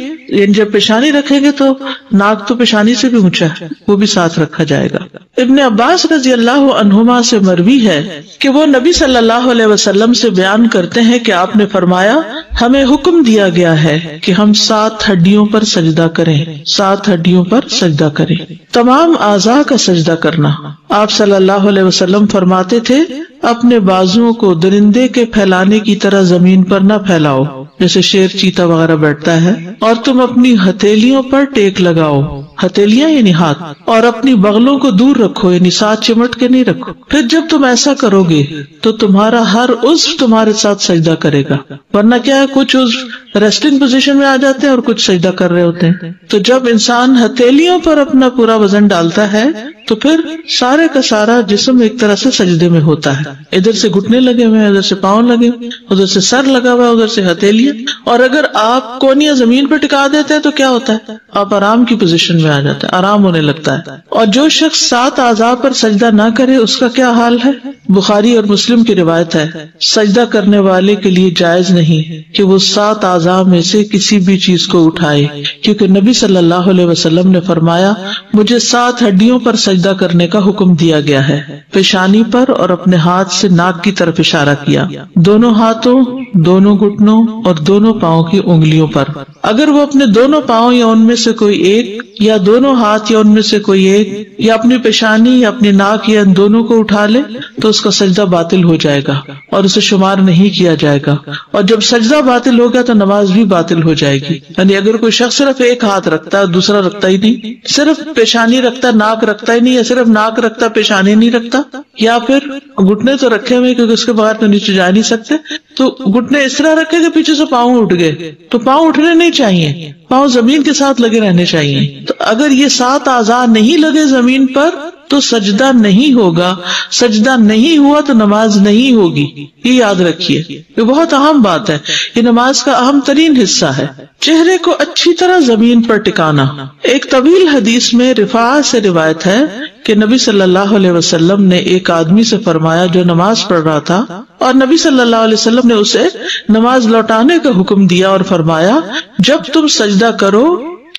جب پیشانی رکھیں گے تو ناک تو پیشانی سے بھی اونچا ہے، وہ بھی ساتھ رکھا جائے گا. ابن عباس رضی اللہ عنہما سے مروی ہے کہ وہ نبی صلی اللہ علیہ وسلم سے بیان کرتے ہیں کہ آپ نے فرمایا، ہمیں حکم دیا گیا ہے کہ ہم 7 ہڈیوں پر سجدہ کریں. 7 ہڈیوں پر سجدہ کریں. تمام اعضاء کا سجدہ کرنا. آپ صلی اللہ علیہ وسلم فرماتے تھے، اپنے بازوؤں کو درندے کے پھیلانے کی طرح زمین پر نہ پھیلاؤ جیسے شیر چیتا وغیرہ بیٹھتا ہے، اور تم اپنی ہتھیلیوں پر ٹیک لگاؤ. ہتھیلیاں یعنی ہاتھ. اور اپنی بغلوں کو دور رکھو، یعنی ساتھ چمٹ کے نہیں رکھو. پھر جب تم ایسا کرو گے تو تمہارا ہر عضو تمہارے ساتھ سجدہ کرے گا. ورنہ کیا ہے، کچھ عضو ریسٹنگ پوزیشن میں آ جاتے ہیں اور کچھ سجدہ کر رہے ہوتے ہیں. تو جب انسان ہتھیلیوں پر اپنا پورا وزن ڈالتا ہے تو پھر سارے کا سارا جسم ایک طرح سے سجدے میں ہوتا ہے. ادھر سے گھٹنے لگے ہوئے ہیں، ادھر سے پاؤں لگے ہوئے، ادھر سے سر لگا ہوا ہے، ادھر سے ہتھیلیاں. اور اگر آپ کونیاں زمین پر ٹکا دیتے ہیں تو کیا ہوتا ہے، آپ آرام کی پوزیشن میں آ جاتے ہیں، آرام ہونے لگتا ہے. اور جو شخص 7 اعضاء پر سجدہ نہ کرے اس کا کیا حال ہے. بخاری اور مسلم کی روایت ہے، سجدہ کرنے والے کے لیے جائز نہیں کہ وہ 7 اعضاء میں سے کسی بھی چیز کو اٹھائے، کیونکہ نبی صلی اللہ علیہ وسلم نے فرمایا، مجھے 7 ہڈیوں پر سجدہ کرنے کا حکم دیا گیا ہے. پیشانی پر اور اپنے ہاتھ سے ناک کی طرف اشارہ کیا، دونوں ہاتھوں، دونوں گھٹنوں اور دونوں پاؤں کی انگلیوں پر. اگر وہ اپنے دونوں پاؤں یا ان میں سے کوئی ایک یا دونوں ہاتھ یا ان میں سے کوئی ایک یا اپنی پیشانی یا اپنی ناک یا ان دونوں کو اٹھا لے تو اس کا سجدہ باطل ہو جائے گا اور اسے شمار نہیں کیا جائے گا. اور جب سجدہ باطل ہو گیا تو نماز بھی باطل ہو جائے گی. یعنی اگر کوئی شخص صرف ایک ہاتھ رکھتا ہے دوسرا رکھتا ہی نہیں، صرف پیشانی رکھتا ناک رکھتا ہی نہیں، یا صرف ناک رکھتا پیشانی نہیں رکھتا، یا پھر گھٹنے تو رکھے ہوئے کیونکہ اس کے بغیر تو نیچے جا نہیں سکتے، تو گھٹنے اس طرح رکھے کہ پیچھے سے پاؤں اٹھ گئے تو پاؤں اٹھنے نہیں چاہیے، پاؤں زمین کے ساتھ لگے رہنے چاہیے. تو اگر یہ 7 اعضاء نہیں لگے زمین پر تو سجدہ نہیں ہوگا. سجدہ نہیں ہوا تو نماز نہیں ہوگی. یہ یاد رکھیے، یہ بہت اہم بات ہے، یہ نماز کا اہم ترین حصہ ہے. چہرے کو اچھی طرح زمین پر ٹکانا. ایک طویل حدیث میں رفاعہ سے روایت ہے کہ نبی صلی اللہ علیہ وسلم نے ایک آدمی سے فرمایا جو نماز پڑھ رہا تھا، اور نبی صلی اللہ علیہ وسلم نے اسے نماز لوٹانے کا حکم دیا اور فرمایا، جب تم سجدہ کرو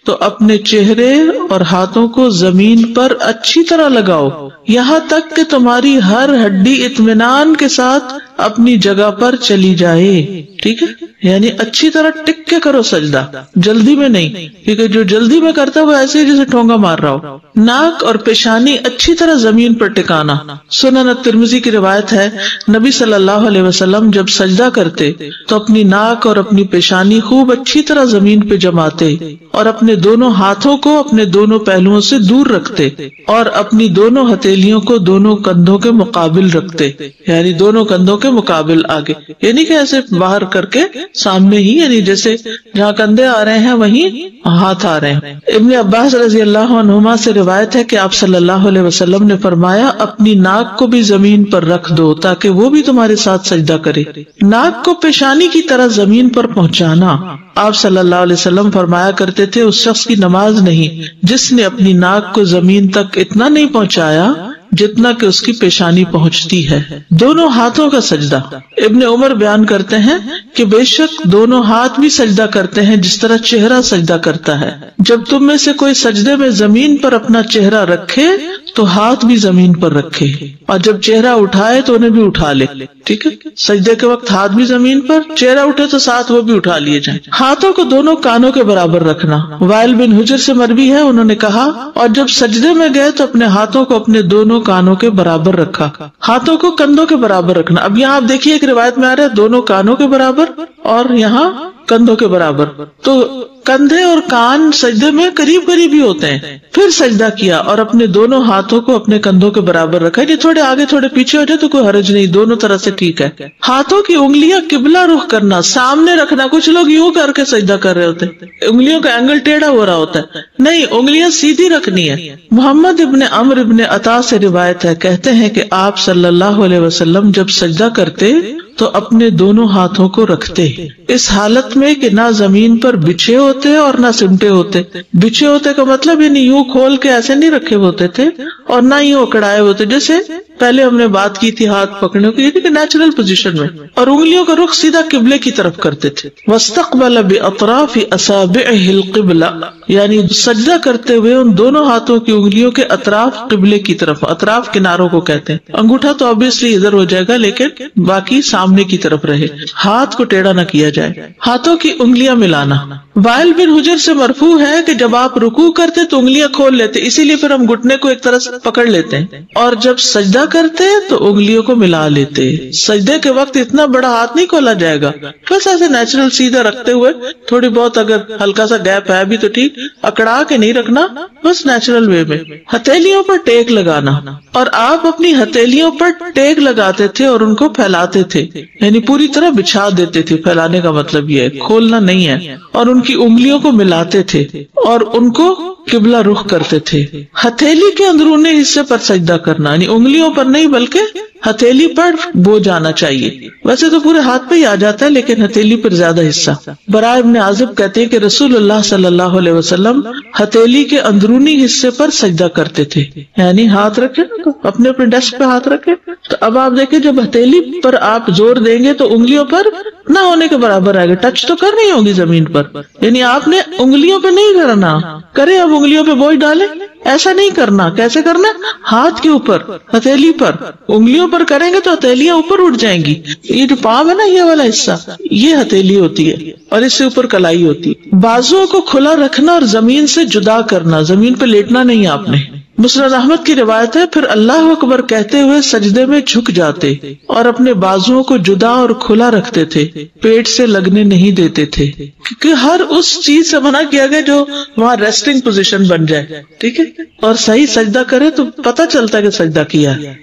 تو اپنے چہرے اور ہاتھوں کو زمین پر اچھی طرح لگاؤ، یہاں تک کہ تمہاری ہر ہڈی اطمینان کے ساتھ اپنی جگہ پر چلی جائے. ٹھیک ہے، یعنی اچھی طرح ٹک کے کرو سجدہ، جلدی میں نہیں، کیونکہ جو جلدی میں کرتا ہے وہ ایسے ہی جیسے ٹھونگا مار رہا ہو. ناک اور پیشانی اچھی طرح زمین پر ٹکانا. سنن الترمذی کی روایت ہے، نبی صلی اللہ علیہ وسلم جب سجدہ کرتے تو اپنی ناک اور اپنی پیشانی خوب اچھی طرح زمین پہ جماتے اور اپنے دونوں ہاتھوں کو اپنے دونوں پہلوؤں سے دور رکھتے اور اپنی دونوں ہتھیلیوں کو دونوں کندھوں کے مقابل رکھتے، یعنی دونوں کندھوں کے مقابل آگے، یعنی کہ ایسے باہر کر کے سامنے ہی، یعنی جیسے جہاں کندھے آ رہے ہیں وہیں ہاتھ آ رہے ہیں. ابن عباس رضی اللہ عنہما سے روایت ہے کہ آپ صلی اللہ علیہ وسلم نے فرمایا، اپنی ناک کو بھی زمین پر رکھ دو تاکہ وہ بھی تمہارے ساتھ سجدہ کرے. ناک کو پیشانی کی طرح زمین پر پہنچانا. آپ صلی اللہ علیہ وسلم فرمایا کرتے تھے، اس شخص کی نماز نہیں جس نے اپنی ناک کو زمین تک اتنا نہیں پہنچایا جتنا کہ اس کی پیشانی پہنچتی ہے. دونوں ہاتھوں کا سجدہ. ابن عمر بیان کرتے ہیں کہ بے شک دونوں ہاتھ بھی سجدہ کرتے ہیں جس طرح چہرہ سجدہ کرتا ہے. جب تم میں سے کوئی سجدے میں زمین پر اپنا چہرہ رکھے تو ہاتھ بھی زمین پر رکھے، اور جب چہرہ اٹھائے تو انہیں بھی اٹھا لے. ٹھیک ہے، سجدے کے وقت ہاتھ بھی زمین پر، چہرہ اٹھے تو ساتھ وہ بھی اٹھا لیے جائیں. ہاتھوں کو دونوں کانوں کے برابر رکھنا. وائل بن حجر سے مروی ہے، انہوں نے کہا، اور جب سجدے میں گئے تو اپنے ہاتھوں کو اپنے دونوں کانوں کے برابر رکھا. ہاتھوں کو کندھوں کے برابر رکھنا. اب یہاں آپ دیکھیے ایک روایت میں آ رہا ہے دونوں کانوں کے برابر اور یہاں کندھوں کے برابر. تو کندھے اور کان سجدے میں قریب قریب ہی ہوتے ہیں. پھر سجدہ کیا اور اپنے دونوں ہاتھوں کو اپنے کندھوں کے برابر رکھا. یہ تھوڑے آگے تھوڑے پیچھے ہو جائے تو کوئی حرج نہیں, دونوں طرح سے ٹھیک ہے. ہاتھوں کی انگلیاں قبلہ رخ کرنا, سامنے رکھنا. کچھ لوگ یوں کر کے سجدہ کر رہے ہوتے ہیں, انگلیوں کا اینگل ٹیڑھا ہو رہا ہوتا ہے. نہیں, انگلیاں سیدھی رکھنی ہے. محمد ابن عمرو ابن عطا سے روایت ہے, کہتے ہیں کہ آپ صلی اللہ علیہ وسلم جب سجدہ کرتے تو اپنے دونوں ہاتھوں کو رکھتے اس حالت میں کہ نہ زمین پر بچھے ہوتے اور نہ سمٹے ہوتے. بچھے ہوتے کا مطلب یعنی یوں کھول کے ایسے نہیں رکھے ہوتے تھے اور نہ یوں اکڑائے ہوتے, جیسے پہلے ہم نے بات کی تھی ہاتھ پکڑنے کی, یعنی کہ نیچرل پوزیشن میں. اور انگلیوں کا رخ سیدھا قبلے کی طرف کرتے تھے. واستقبل باطراف اصابعہ القبلہ, یعنی سجدہ کرتے ہوئے ان دونوں ہاتھوں کی انگلیوں کے اطراف قبلے کی طرف, اطراف کناروں کو کہتے ہیں. انگوٹھا تو obviously ادھر ہو جائے گا لیکن باقی سامنے کی طرف رہے, ہاتھ کو ٹیڑھا نہ کیا جائے. ہاتھوں کی انگلیاں ملانا. وائل بن حجر سے مرفوع ہے کہ جب آپ رکوع کرتے تو انگلیاں کھول لیتے, اسی لیے پھر ہم گھٹنے کو ایک طرح سے پکڑ لیتے ہیں, اور جب سجدہ کرتے تو انگلیوں کو ملا لیتے. سجدے کے وقت اتنا بڑا ہاتھ نہیں کھولا جائے گا, بس ایسے نیچرل سیدھا رکھتے ہوئے, تھوڑی بہت اگر ہلکا سا گیپ ہے بھی تو ٹھیک, اکڑا کے نہیں رکھنا, بس نیچرل وے میں. ہتھیلیوں پر ٹیک لگانا, اور آپ اپنی ہتھیلیوں پر ٹیک لگاتے تھے اور ان کو پھیلاتے تھے, یعنی پوری طرح بچھا دیتے تھے. پھیلانے کا مطلب یہ ہے, کھولنا نہیں ہے. اور ان کی انگلیوں کو ملاتے تھے اور ان کو قبلہ رخ کرتے تھے. ہتھیلی کے اندرونی حصے پر سجدہ کرنا, یعنی انگلیوں پر نہیں بلکہ ہتھیلی پر بو جانا چاہیے. ویسے تو پورے ہاتھ پہ ہی آ جاتا ہے لیکن ہتھیلی پر زیادہ حصہ. براء ابن عازب کہتے ہیں کہ رسول اللہ صلی اللہ علیہ وسلم ہتھیلی کے اندرونی حصے پر سجدہ کرتے تھے, یعنی ہاتھ رکھے اپنے اپنے ڈیسک پہ ہاتھ رکھے. تو اب آپ دیکھیں جب ہتھیلی پر آپ زور دیں گے تو انگلیوں پر نہ ہونے کے برابر آئے گا, ٹچ تو کر رہی ہوگی زمین پر, یعنی آپ نے انگلیوں پہ نہیں کرنا. کرے اب انگلیوں پہ بوجھ ڈالے, ایسا نہیں کرنا. کیسے کرنا؟ ہاتھ کے اوپر, ہتھیلی پر. انگلیوں پر کریں گے تو ہتھیلیاں اوپر اٹھ جائیں گی. یہ جو پاؤں ہے نا, یہ والا حصہ, یہ ہتھیلی ہوتی ہے اور اس سے اوپر کلائی ہوتی ہے. بازوؤں کو کھلا رکھنا اور زمین سے جدا کرنا, زمین پہ لیٹنا نہیں آپ نے. مسند احمد کی روایت ہے, پھر اللہ اکبر کہتے ہوئے سجدے میں جھک جاتے اور اپنے بازوؤں کو جدا اور کھلا رکھتے تھے, پیٹ سے لگنے نہیں دیتے تھے, کیونکہ ہر اس چیز سے منع کیا گیا جو وہاں ریسٹنگ پوزیشن بن جائے. ٹھیک ہے, اور صحیح سجدہ کرے تو پتہ چلتا ہے کہ سجدہ کیا ہے.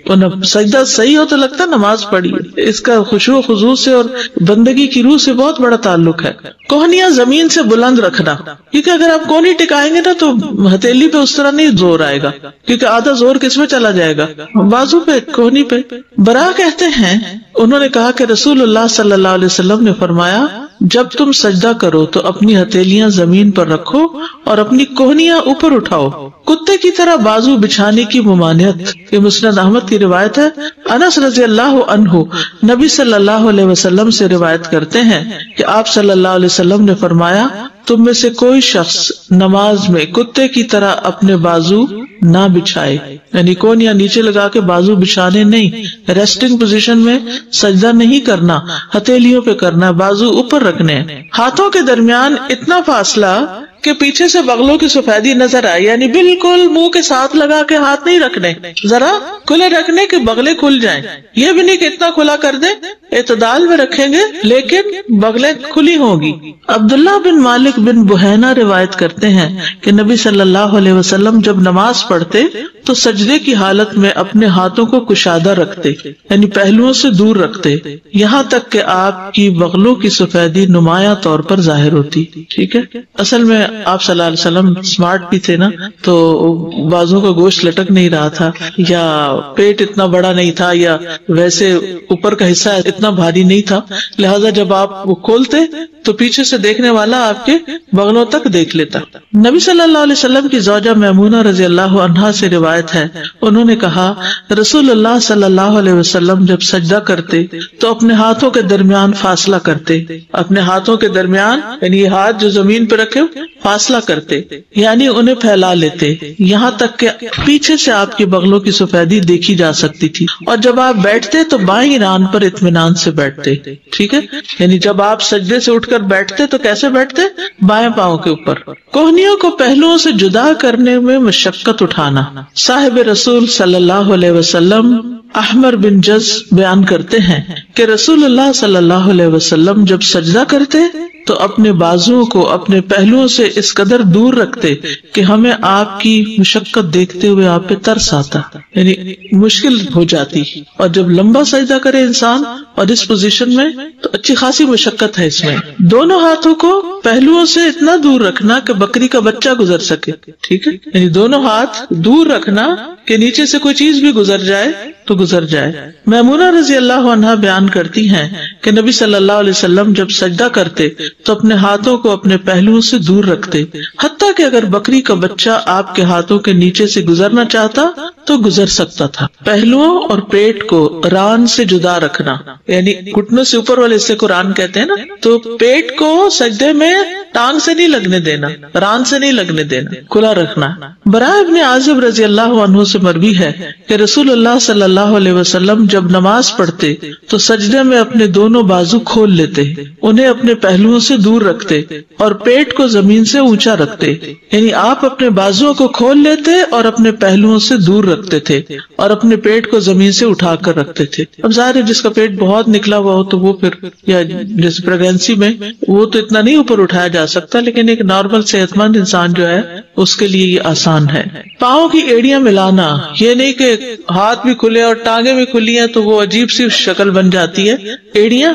سجدہ صحیح ہو تو لگتا ہے نماز پڑھی. اس کا خشوع و خضوع سے اور بندگی کی روح سے بہت بڑا تعلق ہے. کوہنیاں زمین سے بلند رکھنا, کیونکہ اگر آپ کونی ٹکائیں گے نا تو ہتھیلی پہ اس طرح نہیں زور آئے گا, کیونکہ آدھا زور کس میں چلا جائے گا؟ بازو پہ, کونی پہ. برا کہتے ہیں انہوں نے کہا کہ رسول اللہ صلی اللہ علیہ وسلم نے فرمایا, جب تم سجدہ کرو تو اپنی ہتھیلیاں زمین پر رکھو اور اپنی کوہنیاں اوپر اٹھاؤ. کتے کی طرح بازو بچھانے کی ممانعت, یہ مسند احمد کی روایت ہے. انس رضی اللہ عنہ نبی صلی اللہ علیہ وسلم سے روایت کرتے ہیں کہ آپ صلی اللہ علیہ وسلم نے فرمایا, تم میں سے کوئی شخص نماز میں کتے کی طرح اپنے بازو نہ بچھائے, یعنی کونیاں نیچے لگا کے بازو بچھانے نہیں, ریسٹنگ پوزیشن میں سجدہ نہیں کرنا, ہتھیلیوں پہ کرنا, بازو اوپر رکھنے. ہاتھوں کے درمیان اتنا فاصلہ کہ پیچھے سے بغلوں کی سفیدی نظر آئے, یعنی بالکل منہ کے ساتھ لگا کے ہاتھ نہیں رکھنے, ذرا کھلے رکھنے کہ بغلیں کھل جائیں. یہ بھی نہیں کہ اتنا کھلا کر دیں, اعتدال میں رکھیں گے لیکن بغلیں کھلی ہوں گی. عبداللہ بن مالک بن بحینہ روایت کرتے ہیں کہ نبی صلی اللہ علیہ وسلم جب نماز پڑھتے تو سجدے کی حالت میں اپنے ہاتھوں کو کشادہ رکھتے, یعنی پہلوؤں سے دور رکھتے, یہاں تک کہ آپ کی بغلوں کی سفیدی نمایاں طور پر ظاہر ہوتی. ٹھیک ہے, اصل میں آپ صلی اللہ علیہ وسلم اسمارٹ بھی تھے نا, تو بازوں کا گوشت لٹک نہیں رہا تھا, یا پیٹ اتنا بڑا نہیں تھا, یا ویسے اوپر کا حصہ اتنا بھاری نہیں تھا, لہذا جب آپ وہ کھولتے تو پیچھے سے دیکھنے والا آپ کے بغلوں تک دیکھ لیتا. نبی صلی اللہ علیہ وسلم کی زوجہ میمونہ رضی اللہ عنہا سے روایت ہے, انہوں نے کہا رسول اللہ صلی اللہ علیہ وسلم جب سجدہ کرتے تو اپنے ہاتھوں کے درمیان فاصلہ کرتے, اپنے ہاتھوں کے درمیان یعنی یہ ہاتھ جو زمین پہ رکھے فاصلہ کرتے, یعنی انہیں پھیلا لیتے یہاں تک کہ پیچھے سے آپ کی بغلوں کی سفیدی دیکھی جا سکتی تھی. اور جب آپ بیٹھتے تو بائیں ران پر اطمینان سے بیٹھتے. ٹھیک ہے, یعنی جب آپ سجدے سے اٹھ کر بیٹھتے تو کیسے بیٹھتے؟ بائیں پاؤں کے اوپر. کوہنیوں کو پہلوؤں سے جدا کرنے میں مشقت اٹھانا. صاحب رسول صلی اللہ علیہ وسلم احمر بن جز بیان کرتے ہیں کہ رسول اللہ صلی اللہ علیہ وسلم جب سجدہ کرتے تو اپنے بازوؤں کو اپنے پہلوؤں سے اس قدر دور رکھتے کہ ہمیں آپ کی مشقت دیکھتے ہوئے آپ پہ ترس آتا، یعنی مشکل ہو جاتی. اور جب لمبا سجدہ کرے انسان اور اس پوزیشن میں تو اچھی خاصی مشقت ہے اس میں. دونوں ہاتھوں کو پہلوؤں سے اتنا دور رکھنا کہ بکری کا بچہ گزر سکے، ٹھیک ہے، یعنی دونوں ہاتھ دور رکھنا کہ نیچے سے کوئی چیز بھی گزر جائے تو گزر جائے. میمونہ رضی اللہ عنہا بیان کرتی ہیں کہ نبی صلی اللہ علیہ وسلم جب سجدہ کرتے تو اپنے ہاتھوں کو اپنے پہلوؤں سے دور رکھتے، حتیٰ کہ اگر بکری کا بچہ آپ کے ہاتھوں کے نیچے سے گزرنا چاہتا تو گزر سکتا تھا. پہلوؤں اور پیٹ کو ران سے جدا رکھنا، یعنی گھٹنوں سے اوپر والے حصے کو ران کہتے ہیں نا، تو پیٹ کو سجدے میں ٹانگ سے نہیں لگنے دینا، ران سے نہیں لگنے دینا، کھلا رکھنا. براء ابن عازب رضی اللہ عنہ سے مروی ہے کہ رسول اللہ صلی اللہ علیہ وسلم جب نماز پڑھتے تو سجدے میں اپنے دونوں بازو کھول لیتے، انہیں اپنے پہلوؤں سے دور رکھتے اور پیٹ کو زمین سے اونچا رکھتے. یعنی آپ اپنے بازوؤں کو کھول لیتے اور اپنے پہلوؤں سے دور رکھتے تھے اور اپنے پیٹ کو زمین سے اٹھا کر رکھتے تھے. اب ظاہر ہے جس کا پیٹ بہت نکلا ہوا ہو تو وہ پھر، یا جیسے پریگنینسی میں، وہ تو اتنا نہیں اوپر اٹھایا جا سکتا، لیکن ایک نارمل صحت مند انسان جو ہے اس کے لیے یہ آسان ہے. پاؤں کی ایڑیاں ملانا، یہ نہیں کہ ہاتھ بھی کھلے اور ٹانگیں بھی کھلی ہیں تو وہ عجیب سی شکل بن جاتی ہے، ایڑیاں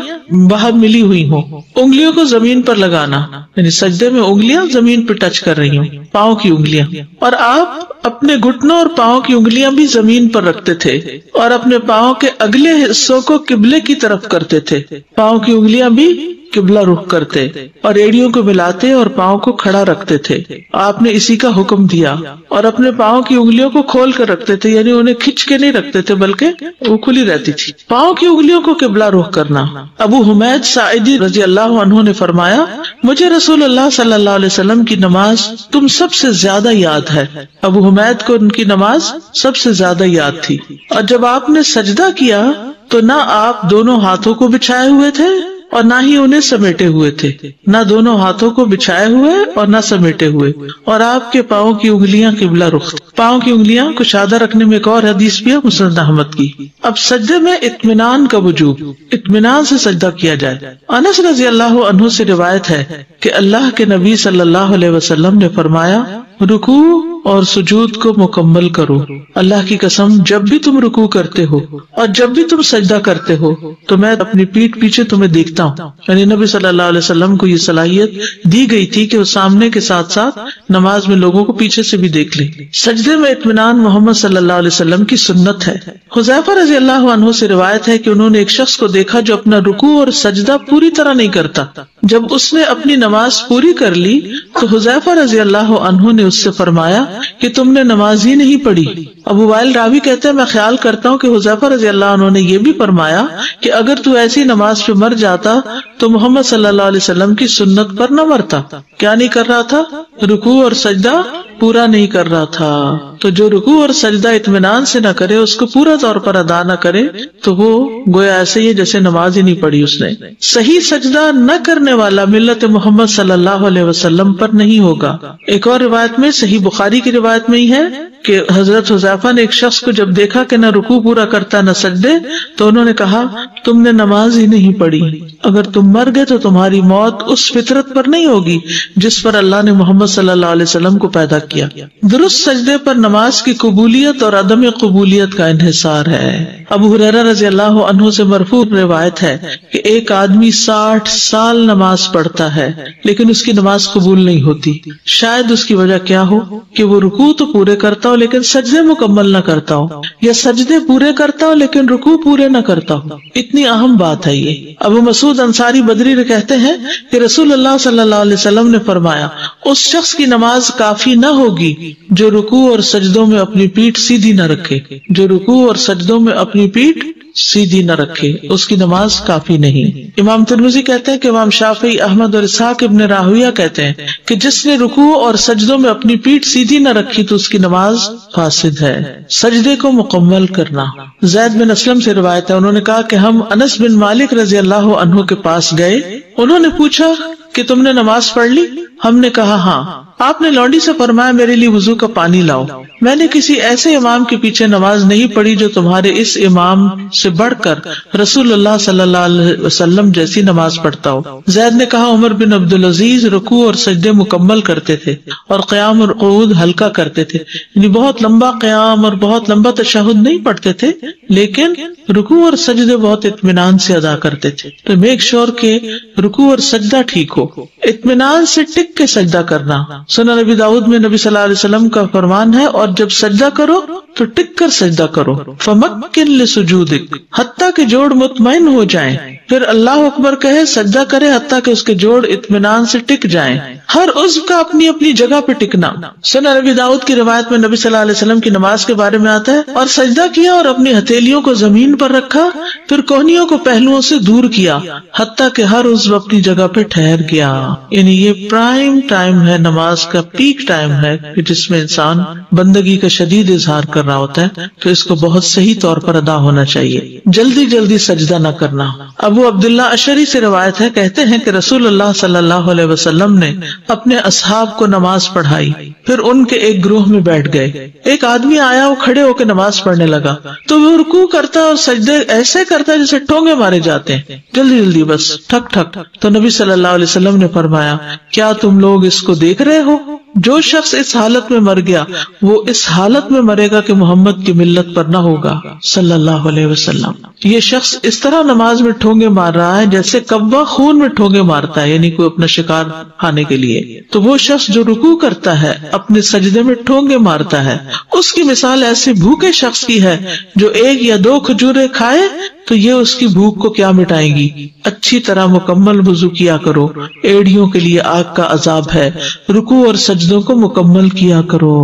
باہر ملی ہوئی ہوں. انگلیوں کو زمین پر لگانا، یعنی سجدے میں انگلیاں زمین پہ ٹچ کر رہی ہوں، پاؤں کی انگلیاں. اور آپ اپنے گھٹنوں اور پاؤں کی انگلیاں بھی زمین پر رکھتے تھے اور اپنے پاؤں کے اگلے حصوں کو قبلے کی طرف کرتے تھے. پاؤں کی انگلیاں بھی قبلہ رخ کرتے اور ایڑیوں کو ملاتے اور پاؤں کو کھڑا رکھتے تھے. آپ نے اسی کا حکم دیا اور اپنے پاؤں کی انگلیوں کو کھول کر رکھتے تھے، یعنی انہیں کھچ کے نہیں رکھتے تھے بلکہ وہ کھلی رہتی تھی. پاؤں کی انگلیوں کو قبلہ رخ کرنا. ابو حمید ساعدی رضی اللہ عنہ نے فرمایا، مجھے رسول اللہ صلی اللہ علیہ وسلم کی نماز تم سب سے زیادہ یاد ہے. ابو حمید کو ان کی نماز سب سے زیادہ یاد تھی. اور جب آپ نے سجدہ کیا تو نہ آپ دونوں ہاتھوں کو بچھائے ہوئے تھے اور نہ ہی انہیں سمیٹے ہوئے تھے، نہ دونوں ہاتھوں کو بچھائے ہوئے اور نہ سمیٹے ہوئے، اور آپ کے پاؤں کی انگلیاں قبلہ رخ. پاؤں کی انگلیاں کشادہ رکھنے میں ایک اور حدیث بھی ہے مسند احمد کی. اب سجدے میں اطمینان کا وجوب، اطمینان سے سجدہ کیا جائے. انس رضی اللہ عنہ سے روایت ہے کہ اللہ کے نبی صلی اللہ علیہ وسلم نے فرمایا، رکوع اور سجود کو مکمل کرو. اللہ کی قسم جب بھی تم رکوع کرتے ہو اور جب بھی تم سجدہ کرتے ہو تو میں اپنی پیٹھ پیچھے تمہیں دیکھتا ہوں. یعنی نبی صلی اللہ علیہ وسلم کو یہ صلاحیت دی گئی تھی کہ وہ سامنے کے ساتھ ساتھ نماز میں لوگوں کو پیچھے سے بھی دیکھ لیں. سجدے میں اطمینان محمد صلی اللہ علیہ وسلم کی سنت ہے. حذیفہ رضی اللہ عنہ سے روایت ہے کہ انہوں نے ایک شخص کو دیکھا جو اپنا رکوع اور سجدہ پوری طرح نہیں کرتا. جب اس نے اپنی نماز پوری کر لی تو حذیفہ رضی اللہ عنہ نے اس سے فرمایا کہ تم نے نماز ہی نہیں پڑھی. ابو وائل راوی کہتے ہیں، میں خیال کرتا ہوں کہ حذیفہ رضی اللہ عنہ نے یہ بھی فرمایا کہ اگر تو ایسی نماز پہ مر جاتا تو محمد صلی اللہ علیہ وسلم کی سنت پر نہ مرتا. کیا نہیں کر رہا تھا؟ رکوع اور سجدہ پورا نہیں کر رہا تھا. تو جو رکوع اور سجدہ اطمینان سے نہ کرے، اس کو پورا طور پر ادا نہ کرے، تو وہ گویا ایسے ہی جیسے نماز ہی نہیں پڑھی اس نے. صحیح سجدہ نہ کرنے والا ملت محمد صلی اللہ علیہ وسلم پر نہیں ہوگا. ایک اور روایت میں، صحیح بخاری کی روایت میں ہی ہے کہ حضرت حذیفہ نے ایک شخص کو جب دیکھا کہ نہ رکوع پورا کرتا نہ سجدے، تو انہوں نے کہا، تم نے نماز ہی نہیں پڑھی. اگر تم مر گئے تو تمہاری موت اس فطرت پر نہیں ہوگی جس پر اللہ نے محمد صلی اللہ علیہ وسلم کو پیدا کیا. درست سجدے پر نماز کی قبولیت اور عدم قبولیت کا انحصار ہے. ابو ہریرہ رضی اللہ عنہ سے مرفوع روایت ہے کہ ایک آدمی 60 سال نماز پڑھتا ہے لیکن اس کی نماز قبول نہیں ہوتی. شاید اس کی وجہ کیا ہو کہ وہ رکوع تو پورے کرتا ہو لیکن سجدے مکمل نہ کرتا ہو، یا سجدے پورے کرتا ہو لیکن رکوع پورے نہ کرتا ہو. اتنی اہم بات ہے یہ. ابو مسعود انصاری بدری کہتے ہیں کہ رسول اللہ صلی اللہ علیہ وسلم نے فرمایا، اس شخص کی نماز کافی نہ ہوگی جو رکوع اور سجدوں میں اپنی پیٹھ سیدھی نہ رکھے. جو رکوع اور سجدوں میں اپنی پیٹھ سیدھی نہ رکھے، اس کی نماز کافی نہیں. امام ترمذی کہتے ہیں کہ امام شافعی، احمد اور اسحاق ابن راہویہ کہتے ہیں کہ جس نے رکوع اور سجدوں میں اپنی پیٹھ سیدھی نہ رکھی تو اس کی نماز فاسد ہے. سجدے کو مکمل کرنا. زید بن اسلم سے روایت ہے، انہوں نے کہا کہ ہم انس بن مالک رضی اللہ عنہ کے پاس گئے. انہوں نے پوچھا کہ تم نے نماز پڑھ لی؟ ہم نے کہا ہاں. آپ نے لونڈی سے فرمایا میرے لیے وضو کا پانی لاؤ. میں نے کسی ایسے امام کے پیچھے نماز نہیں پڑھی جو تمہارے اس امام سے بڑھ کر رسول اللہ صلی اللہ علیہ وسلم جیسی نماز پڑھتا ہو. زید نے کہا عمر بن عبدالعزیز رکوع اور سجدے مکمل کرتے تھے اور قیام اور قعود ہلکا کرتے تھے، یعنی بہت لمبا قیام اور بہت لمبا تشہد نہیں پڑھتے تھے، لیکن رکوع اور سجدے بہت اطمینان سے ادا کرتے تھے. تو میک شور کہ رکوع اور سجدہ ٹھیک ہو، اطمینان سے ٹک کے سجدہ کرنا. سنن نبی داؤد میں نبی صلی اللہ علیہ وسلم کا فرمان ہے، اور جب سجدہ کرو تو ٹک کر سجدہ کرو. فمکن لسجودک، حتیٰ کہ جوڑ مطمئن ہو جائیں. پھر اللہ اکبر کہے، سجدہ کرے حتیٰ کہ اس کے جوڑ اطمینان سے ٹک جائیں. ہر عضو کا اپنی اپنی جگہ پہ ٹکنا. سنن نبی داؤد کی روایت میں نبی صلی اللہ علیہ وسلم کی نماز کے بارے میں آتا ہے، اور سجدہ کیا اور اپنی ہتھیلیوں کو زمین پر رکھا، پھر کوہنیوں کو پہلوؤں سے دور کیا حتیٰ کہ ہر عضو اپنی جگہ پہ ٹھہر گیا. یعنی یہ پرائم ٹائم ہے، نماز کا پیک ٹائم ہے کہ جس میں انسان بندگی کا شدید اظہار کر رہا ہوتا ہے، تو اس کو بہت صحیح طور پر ادا ہونا چاہیے. جلدی جلدی سجدہ نہ کرنا. ابو عبداللہ اشعری سے روایت ہے، کہتے ہیں کہ رسول اللہ صلی اللہ علیہ وسلم نے اپنے اصحاب کو نماز پڑھائی، پھر ان کے ایک گروہ میں بیٹھ گئے. ایک آدمی آیا، وہ کھڑے ہو کے نماز پڑھنے لگا تو وہ رکوع کرتا اور سجدے ایسے کرتا جیسے ٹونگے مارے جاتے ہیں، جلدی جلدی بس ٹھک ٹھک. تو نبی صلی اللہ علیہ وسلم نے فرمایا، کیا تم لوگ اس کو دیکھ رہے ہو؟ جو شخص اس حالت میں مر گیا وہ اس حالت میں مرے گا کہ محمد کی ملت پر نہ ہوگا صلی اللہ علیہ وسلم. یہ شخص اس طرح نماز میں ٹھونگے مار رہا ہے جیسے کبا خون میں ٹھونگے مارتا ہے، یعنی کوئی اپنا شکار کھانے کے لیے. تو وہ شخص جو رکوع کرتا ہے اپنے سجدے میں ٹھونگے مارتا ہے، اس کی مثال ایسے بھوکے شخص کی ہے جو ایک یا دو کھجوریں کھائے تو یہ اس کی بھوک کو کیا مٹائیں گی. اچھی طرح مکمل وضو کیا کرو، ایڑیوں کے لیے آگ کا عذاب ہے. رکوع اور سجدوں کو مکمل کیا کرو.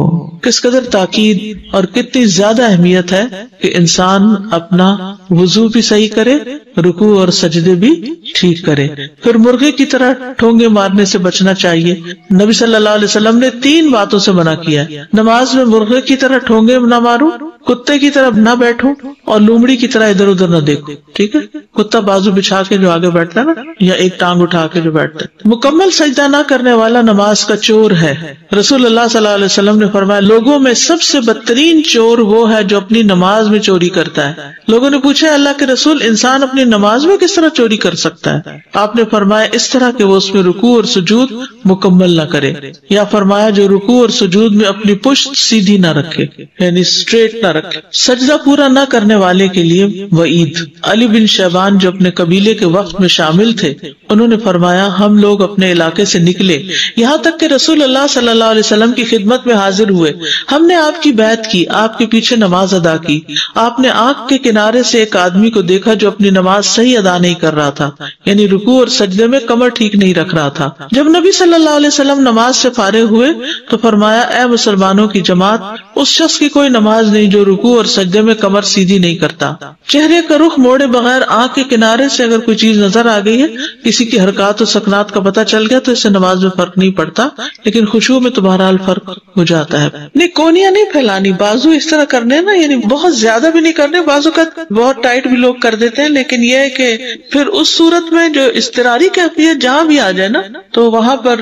کس قدر تاکید اور کتنی زیادہ اہمیت ہے کہ انسان اپنا وضو بھی صحیح کرے، رکوع اور سجدے بھی ٹھیک کرے. پھر مرغے کی طرح ٹھونگے مارنے سے بچنا چاہیے. نبی صلی اللہ علیہ وسلم نے 3 باتوں سے منع کیا: نماز میں مرغے کی طرح ٹھونگے نہ مارو، کتے کی طرح نہ بیٹھو، اور لومڑی کی طرح ادھر ادھر نہ دیکھو. ٹھیک ہے، کتا بازو بچھا کے جو آگے بیٹھتا ہے نا، یا ایک ٹانگ اٹھا کے جو بیٹھتا ہے. مکمل سجدہ نہ کرنے والا نماز کا چور ہے. رسول اللہ صلی اللہ علیہ وسلم نے فرمایا، لوگوں میں سب سے بدترین چور وہ ہے جو اپنی نماز میں چوری کرتا ہے. لوگوں نے پوچھا، اللہ کے رسول، انسان اپنی نماز میں کس طرح چوری کر سکتا ہے؟ آپ نے فرمایا، اس طرح کہ وہ اس میں رکوع اور سجود مکمل نہ کرے، یا فرمایا جو رکوع اور سجود میں اپنی پشت سیدھی نہ رکھے، یعنی اسٹریٹ نہ رکھے. سجدہ پورا نہ کرنے والے کے لیے وعید. علی بن شیبان جو اپنے قبیلے کے وقت میں شامل تھے، انہوں نے فرمایا، ہم لوگ اپنے علاقے سے نکلے یہاں تک کہ رسول اللہ صلی اللہ علیہ وسلم کی خدمت میں حاضر ہوئے. ہم نے آپ کی بیعت کی، آپ کے پیچھے نماز ادا کی. آپ نے آنکھ کے کنارے سے ایک آدمی کو دیکھا جو اپنی نماز صحیح ادا نہیں کر رہا تھا، یعنی رکوع اور سجدے میں کمر ٹھیک نہیں رکھ رہا تھا. جب نبی صلی اللہ علیہ وسلم نماز سے فارغ ہوئے تو فرمایا، اے مسلمانوں کی جماعت، اس شخص کی کوئی نماز نہیں جو رکوع اور سجدے میں کمر سیدھی نہیں کرتا. چہرے کا رخ موڑے بغیر آنکھ کے کنارے سے اگر کوئی چیز نظر آ گئی ہے، کسی کی حرکات و سکنات کا پتہ چل گیا، تو اس سے نماز میں فرق نہیں پڑتا، لیکن خشوع میں تو بہرحال فرق ہو جاتا ہے. نہیں، کونیاں نہیں پھیلانی، بازو اس طرح کرنے نا، یعنی بہت زیادہ بھی نہیں کرنے. بازو کا بہت ٹائٹ بھی لوگ کر دیتے ہیں، لیکن یہ ہے کہ پھر اس صورت میں جو اضطراری کیفیت جہاں بھی آ جائے نا، تو وہاں پر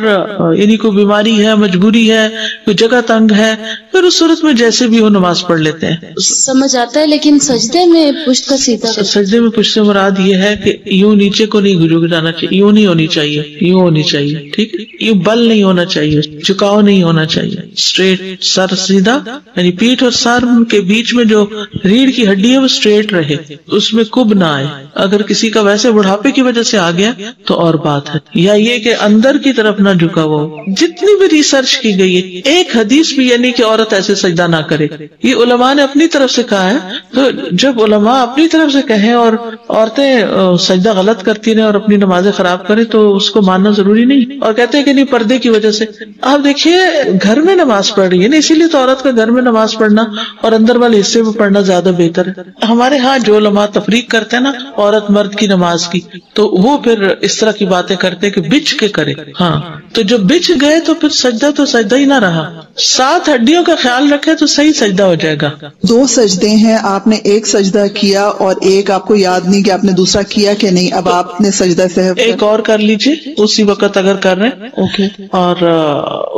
یعنی کوئی بیماری ہے، مجبوری ہے، کوئی جگہ تنگ ہے، پھر اس صورت میں جیسے بھی وہ نماز پڑھ لیتے ہیں. سمجھ آتا ہے، لیکن سجدے میں پشت کا سیدھا، سجدے میں پشت سے مراد یہ ہے کہ یوں نیچے کو نہیں جھکانا چاہیے، یوں نہیں ہونی چاہیے، یوں ہونی چاہیے. ٹھیک ہے، یوں بل نہیں ہونا چاہیے، جھکاؤ نہیں ہونا چاہیے، اسٹریٹ سر سیدھا، یعنی پیٹھ اور سر کے بیچ میں جو ریڑھ کی ہڈی ہے وہ اسٹریٹ رہے، اس میں کب نہ آئے. اگر کسی کا ویسے بڑھاپے کی وجہ سے آ گیا تو اور بات ہے، یا یہ کہ اندر کی طرف نہ جھکا ہوا. جتنی بھی ریسرچ کی گئی ہے، ایک حدیث بھی یعنی کہ عورت ایسے سجدہ نہ کرے. یہ علماء نے اپنی طرف سے کہا ہے. تو جب علماء اپنی طرف سے کہیں اور عورتیں سجدہ غلط کرتی رہیں اور اپنی نمازیں خراب کریں تو اس کو ماننا ضروری نہیں. اور کہتے ہیں کہ نہیں، پردے کی وجہ سے. آپ دیکھیے، گھر میں نماز پڑھ رہی ہے نا، اسی لیے تو عورت کا گھر میں نماز پڑھنا اور اندر والے حصے میں پڑھنا زیادہ بہتر ہے. ہمارے ہاں جو علماء تفریق کرتے ہیں نا، عورت مرد کی نماز کی، تو وہ پھر اس طرح کی باتیں کرتے کہ بچ کے کرے. ہاں تو جب بچ گئے تو پھر سجدہ ہی نہ رہا. 7 ہڈیوں کا خیال رکھے تو صحیح سجدہ ہو جائے گا. 2 سجدے ہیں، آپ نے ایک سجدہ کیا اور ایک آپ کو یاد نہیں کہ آپ نے دوسرا کیا کہ نہیں، اب آپ نے سجدہ سہو ایک اور کر لیجئے اسی وقت اگر کر رہے ہیں. اوکے. اور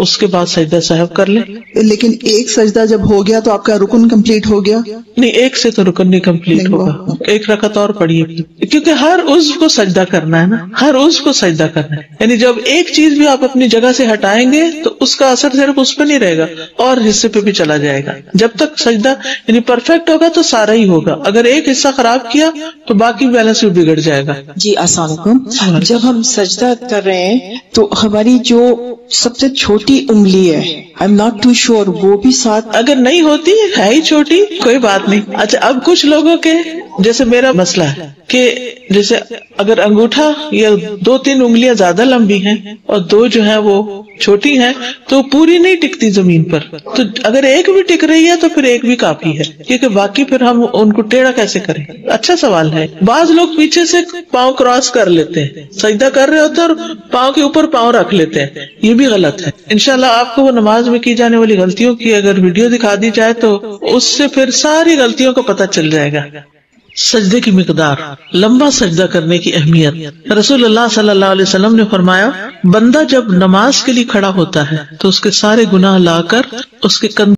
اس کے بعد سجدہ سہو کر لیں. لیکن ایک سجدہ جب ہو گیا تو آپ کا رکن کمپلیٹ ہو گیا؟ نہیں، ایک سے تو رکن نہیں کمپلیٹ ہوگا، ایک رکعت اور پڑھیے، کیونکہ ہر عضو کو سجدہ کرنا ہے نا، ہر عضو کو سجدہ کرنا ہے. یعنی جب ایک چیز بھی آپ اپنی جگہ سے ہٹائیں گے تو اس کا اثر صرف اس پہ نہیں رہے گا، اور حصے پہ بھی چلا جائے گا. جب تک سجدہ یعنی پرفیکٹ ہوگا تو سارا ہی ہوگا، اگر ایک حصہ خراب کیا تو باقی بیلنس بھی بگڑ جائے گا. جی السلام علیکم. جب ہم سجدہ کر رہے ہیں تو ہماری جو سب سے چھوٹی انگلی ہے، I am not too sure, وہ بھی ساتھ اگر نہیں ہوتی ہے ہی چھوٹی کوئی بات نہیں. اچھا اب کچھ لوگوں کے جیسے میرا مسئلہ ہے کہ جیسے اگر انگوٹھا یا 2-3 انگلیاں زیادہ لمبی ہیں اور 2 جو ہیں وہ چھوٹی ہیں تو پوری نہیں ٹکتی زمین پر، تو اگر ایک بھی ٹک رہی ہے تو پھر ایک بھی کافی ہے، کیونکہ باقی پھر ہم ان کو ٹیڑھا کیسے کریں. اچھا سوال ہے. بعض لوگ پیچھے سے پاؤں کراس کر لیتے ہیں، سجدہ کر رہے ہوتے ہیں اور پاؤں کے اوپر پاؤں رکھ لیتے ہیں، یہ بھی غلط ہے. انشاءاللہ آپ کو وہ نماز میں کی جانے والی غلطیوں کی اگر ویڈیو دکھا دی جائے تو اس سے پھر ساری غلطیوں کو پتہ چل جائے گا. سجدے کی مقدار، لمبا سجدہ کرنے کی اہمیت. رسول اللہ صلی اللہ علیہ وسلم نے فرمایا بندہ جب نماز کے لیے کھڑا ہوتا ہے تو اس کے سارے گناہ لا کر اس کے کندھے